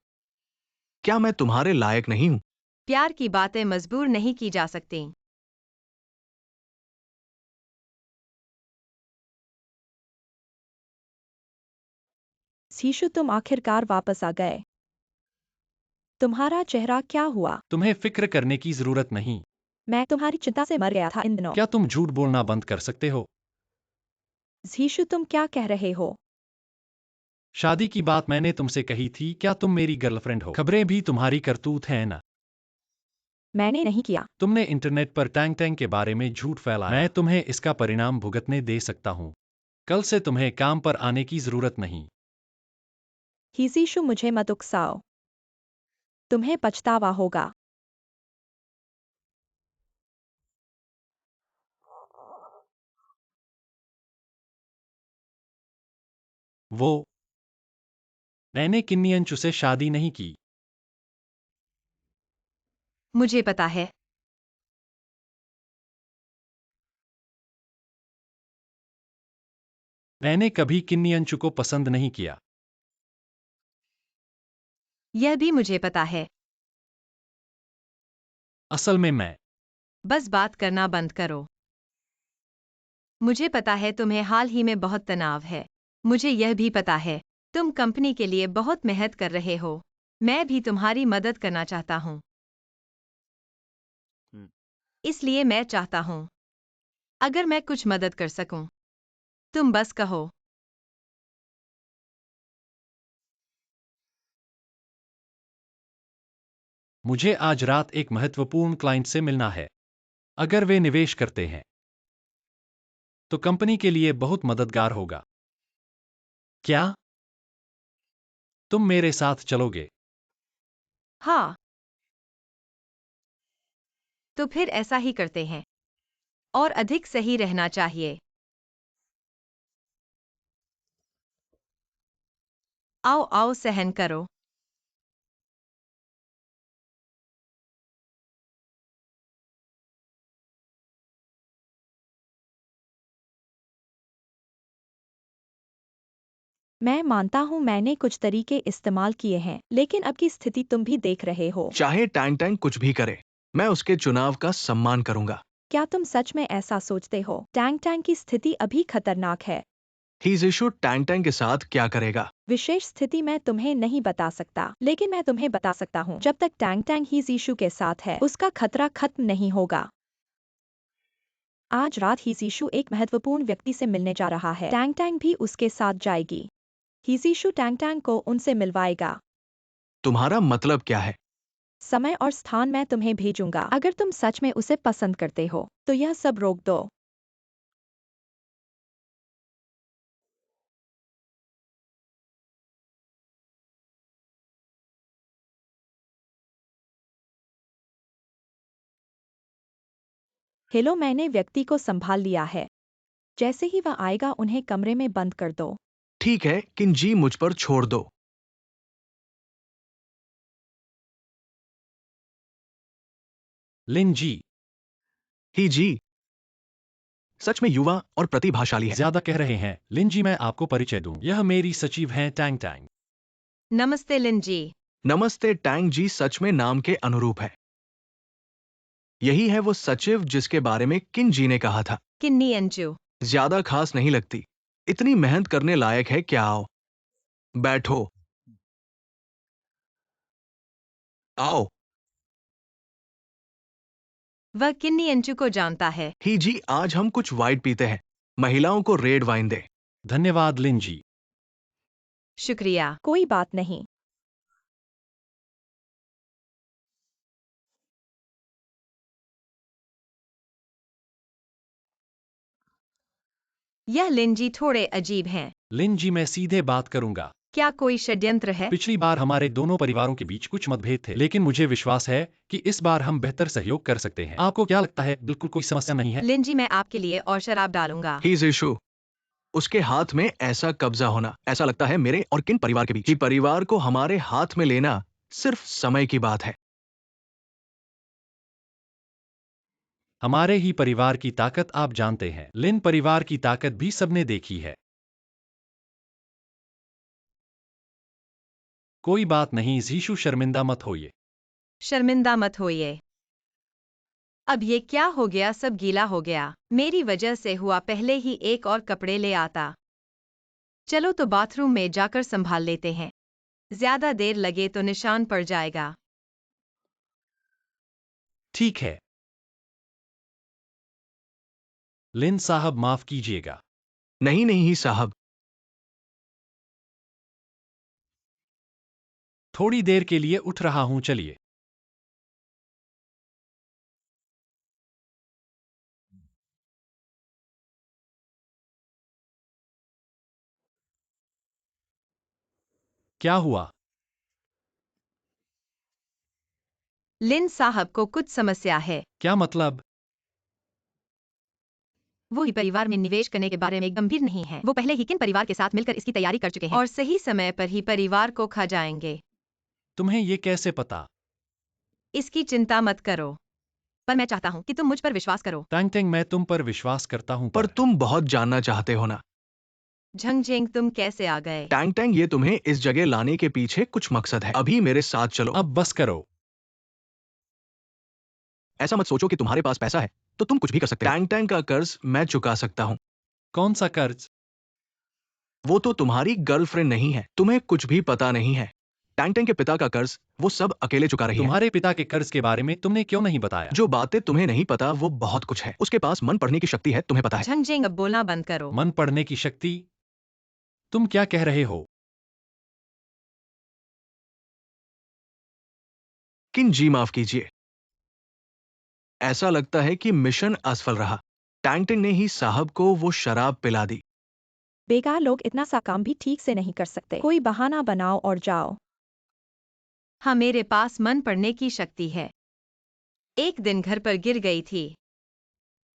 क्या मैं तुम्हारे लायक नहीं हूँ? प्यार की बातें मजबूर नहीं की जा सकती। जीशु, तुम आखिरकार वापस आ गए। तुम्हारा चेहरा क्या हुआ? तुम्हें फिक्र करने की जरूरत नहीं। मैं तुम्हारी चिंता से मर गया था इन दिनों। क्या तुम झूठ बोलना बंद कर सकते हो? जीशु, तुम क्या कह रहे हो? शादी की बात मैंने तुमसे कही थी, क्या तुम मेरी गर्लफ्रेंड हो? खबरें भी तुम्हारी करतूत है ना? मैंने नहीं किया। तुमने इंटरनेट पर टैंग टैंग के बारे में झूठ फैलाया। मैं तुम्हें इसका परिणाम भुगतने दे सकता हूँ। कल से तुम्हें काम पर आने की जरूरत नहीं। ही जीशु, मुझे मत उकसाओ। तुम्हें पछतावा होगा। वो मैंने किन्नी अंशु से शादी नहीं की। मुझे पता है। मैंने कभी किन्नी अंशु को पसंद नहीं किया। यह भी मुझे पता है। असल में मैं बस बात करना बंद करो। मुझे पता है तुम्हें हाल ही में बहुत तनाव है। मुझे यह भी पता है तुम कंपनी के लिए बहुत मेहनत कर रहे हो। मैं भी तुम्हारी मदद करना चाहता हूँ। इसलिए मैं चाहता हूँ अगर मैं कुछ मदद कर सकूं, तुम बस कहो। मुझे आज रात एक महत्वपूर्ण क्लाइंट से मिलना है। अगर वे निवेश करते हैं तो कंपनी के लिए बहुत मददगार होगा। क्या तुम मेरे साथ चलोगे? हाँ, तो फिर ऐसा ही करते हैं। और अधिक सही रहना चाहिए। आओ आओ, सहन करो। मैं मानता हूँ मैंने कुछ तरीके इस्तेमाल किए हैं, लेकिन अब की स्थिति तुम भी देख रहे हो। चाहे टैंग टैंग कुछ भी करे, मैं उसके चुनाव का सम्मान करूंगा। क्या तुम सच में ऐसा सोचते हो? टैंग टैंग की स्थिति अभी खतरनाक है। ही जीशु टैंग टैंग के साथ क्या करेगा? विशेष स्थिति मैं तुम्हें नहीं बता सकता, लेकिन मैं तुम्हें बता सकता हूँ जब तक टैंग टैंग ही जीशु के साथ है, उसका खतरा खत्म नहीं होगा। आज रात ही जीशु एक महत्वपूर्ण व्यक्ति से मिलने जा रहा है। टैंग टैंग भी उसके साथ जाएगी। ही जीशु टैंग टैंग को उनसे मिलवाएगा। तुम्हारा मतलब क्या है? समय और स्थान मैं तुम्हें भेजूंगा। अगर तुम सच में उसे पसंद करते हो तो यह सब रोक दो। हेलो, मैंने व्यक्ति को संभाल लिया है। जैसे ही वह आएगा उन्हें कमरे में बंद कर दो। ठीक है, किंजी मुझ पर छोड़ दो। लिन जी ही जी सच में युवा और प्रतिभाशाली है। ज्यादा कह रहे हैं। लिन जी, मैं आपको परिचय दूं, यह मेरी सचिव हैं टैंग टैंग। नमस्ते लिन जी। नमस्ते टैंग जी, सच में नाम के अनुरूप है। यही है वो सचिव जिसके बारे में किन जी ने कहा था। किन्नी अंजू। ज्यादा खास नहीं लगती। इतनी मेहनत करने लायक है क्या? आओ बैठो। आओ। वह किन्नी अंजू को जानता है। ही जी, आज हम कुछ वाइट पीते हैं। महिलाओं को रेड वाइन दे। धन्यवाद लिन जी। शुक्रिया। कोई बात नहीं। यह लिन जी थोड़े अजीब हैं। लिन जी, मैं सीधे बात करूंगा। क्या कोई षड्यंत्र है? पिछली बार हमारे दोनों परिवारों के बीच कुछ मतभेद थे, लेकिन मुझे विश्वास है कि इस बार हम बेहतर सहयोग कर सकते हैं। आपको क्या लगता है? बिल्कुल कोई समस्या नहीं है। लिन जी, मैं आपके लिए और शराब डालूंगा। He is issue. उसके हाथ में ऐसा कब्जा होना, ऐसा लगता है मेरे और किन परिवार के बीच। ही परिवार को हमारे हाथ में लेना सिर्फ समय की बात है। हमारे ही परिवार की ताकत आप जानते हैं। लिन परिवार की ताकत भी सबने देखी है। कोई बात नहीं जीशु, शर्मिंदा मत होइए। शर्मिंदा मत होइए। अब ये क्या हो गया? सब गीला हो गया। मेरी वजह से हुआ। पहले ही एक और कपड़े ले आता। चलो तो बाथरूम में जाकर संभाल लेते हैं। ज्यादा देर लगे तो निशान पड़ जाएगा। ठीक है। लिन साहब, माफ कीजिएगा। नहीं नहीं ही साहब। थोड़ी देर के लिए उठ रहा हूं, चलिए। क्या हुआ? लिन साहब को कुछ समस्या है। क्या मतलब? वो ही परिवार में निवेश करने के बारे में गंभीर नहीं है। वो पहले ही किन परिवार के साथ मिलकर इसकी तैयारी कर चुके हैं और सही समय पर ही परिवार को खा जाएंगे। तुम्हें ये कैसे पता? इसकी चिंता मत करो। पर मैं चाहता हूँ कि तुम मुझ पर विश्वास करो। टैंग, मैं तुम पर विश्वास करता हूं, पर तुम बहुत जानना चाहते हो ना। झंगजेंग, तुम कैसे आ गए? टैंग टैंग, ये तुम्हें इस जगह लाने के पीछे कुछ मकसद है। अभी मेरे साथ चलो। अब बस करो। ऐसा मत सोचो कि तुम्हारे पास पैसा है तो तुम कुछ भी कर सकते हो। टैंग टैंग का कर्ज मैं चुका सकता हूँ। कौन सा कर्ज? वो तो तुम्हारी गर्लफ्रेंड नहीं है, तुम्हें कुछ भी पता नहीं है। टैंग टैंग के पिता का कर्ज वो सब अकेले चुका रही है। तुम्हारे पिता के कर्ज के बारे में तुमने क्यों नहीं बताया? जो बातें तुम्हें नहीं पता वो बहुत कुछ है। उसके पास मन पढ़ने की शक्ति है, तुम्हें पता है। झंगजेंग, अब बोलना बंद करो। मन पढ़ने की शक्ति? तुम क्या कह रहे हो? किन जी, माफ कीजिए। ऐसा लगता है कि मिशन असफल रहा। टैंग टैंग ने ही साहब को वो शराब पिला दी। बेकार लोग इतना सा काम भी ठीक से नहीं कर सकते। कोई बहाना बनाओ और जाओ। हाँ, मेरे पास मन पढ़ने की शक्ति है। एक दिन घर पर गिर गई थी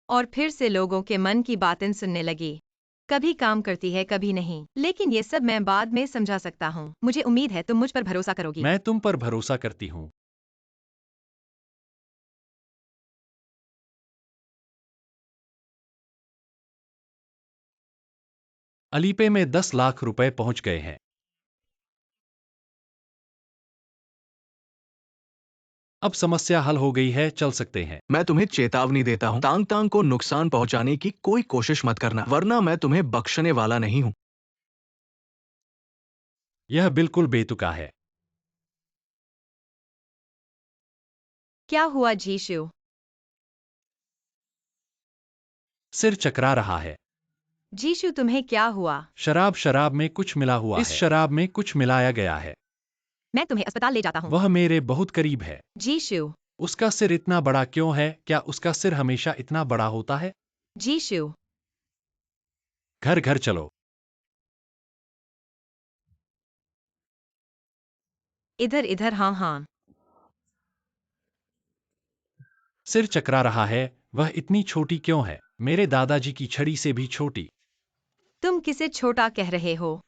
और फिर से लोगों के मन की बातें सुनने लगी। कभी काम करती है, कभी नहीं, लेकिन ये सब मैं बाद में समझा सकता हूँ। मुझे उम्मीद है तुम मुझ पर भरोसा करोगी। मैं तुम पर भरोसा करती हूँ। अलीपे में 10 लाख रुपए पहुंच गए हैं। अब समस्या हल हो गई है, चल सकते हैं। मैं तुम्हें चेतावनी देता हूँ, तांग तांग को नुकसान पहुंचाने की कोई कोशिश मत करना, वरना मैं तुम्हें बख्शने वाला नहीं हूँ। यह बिल्कुल बेतुका है। क्या हुआ जीशु? सिर चकरा रहा है। जीशु, तुम्हें क्या हुआ? शराब में कुछ मिला हुआ है। इस शराब में कुछ मिलाया गया है। मैं तुम्हें अस्पताल ले जाता हूँ। वह मेरे बहुत करीब है। जीशु। उसका सिर इतना बड़ा क्यों है? क्या उसका सिर हमेशा इतना बड़ा होता है? जीशु। घर घर चलो। इधर इधर, हाँ हाँ। सिर चकरा रहा है। वह इतनी छोटी क्यों है? मेरे दादाजी की छड़ी से भी छोटी। तुम किसे छोटा कह रहे हो?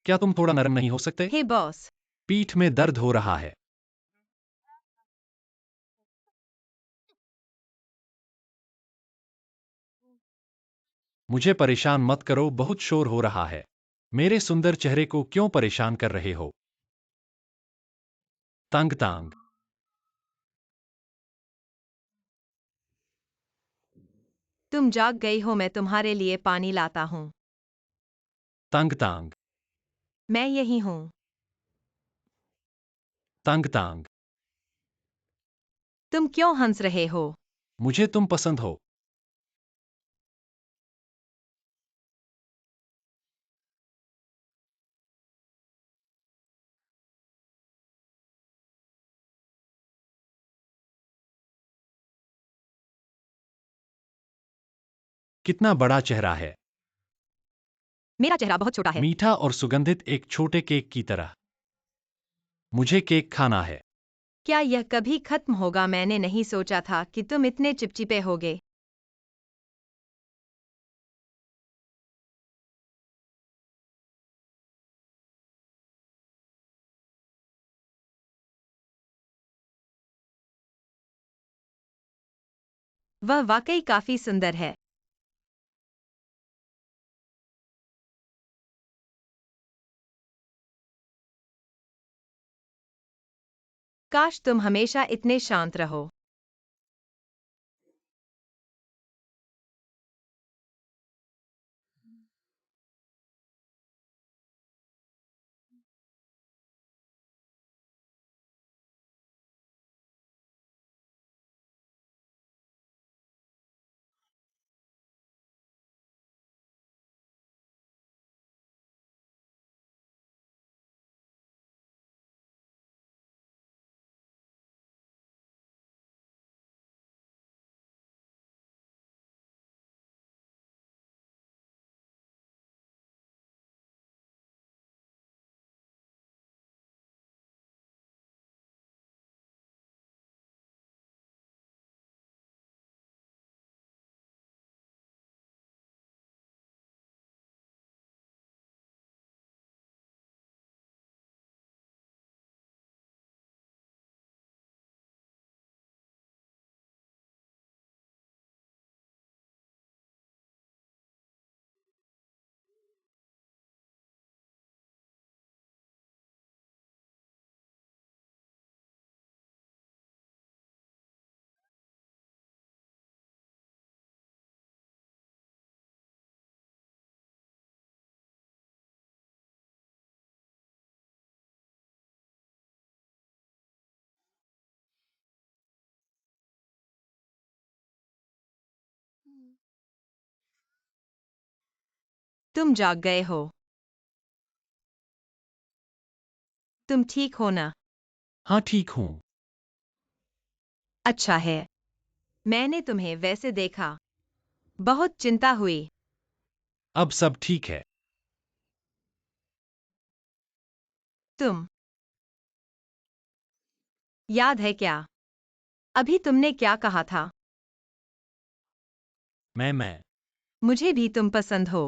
क्या तुम थोड़ा नरम नहीं हो सकते? हे बॉस। पीठ में दर्द हो रहा है। मुझे परेशान मत करो, बहुत शोर हो रहा है। मेरे सुंदर चेहरे को क्यों परेशान कर रहे हो? तंग तांग। तुम जाग गई हो, मैं तुम्हारे लिए पानी लाता हूँ। तंग तांग। मैं यही हूँ। तंग तांग। तुम क्यों हंस रहे हो? मुझे तुम पसंद हो। कितना बड़ा चेहरा है। मेरा चेहरा बहुत छोटा है। मीठा और सुगंधित एक छोटे केक की तरह। मुझे केक खाना है। क्या यह कभी खत्म होगा? मैंने नहीं सोचा था कि तुम इतने चिपचिपे होगे। वह वाकई काफी सुंदर है। काश तुम हमेशा इतने शांत रहो। तुम जाग गए हो। तुम ठीक हो ना? हाँ, ठीक हूँ। अच्छा है। मैंने तुम्हें वैसे देखा। बहुत चिंता हुई। अब सब ठीक है। तुम याद है क्या? अभी तुमने क्या कहा था? मैं मुझे भी तुम पसंद हो।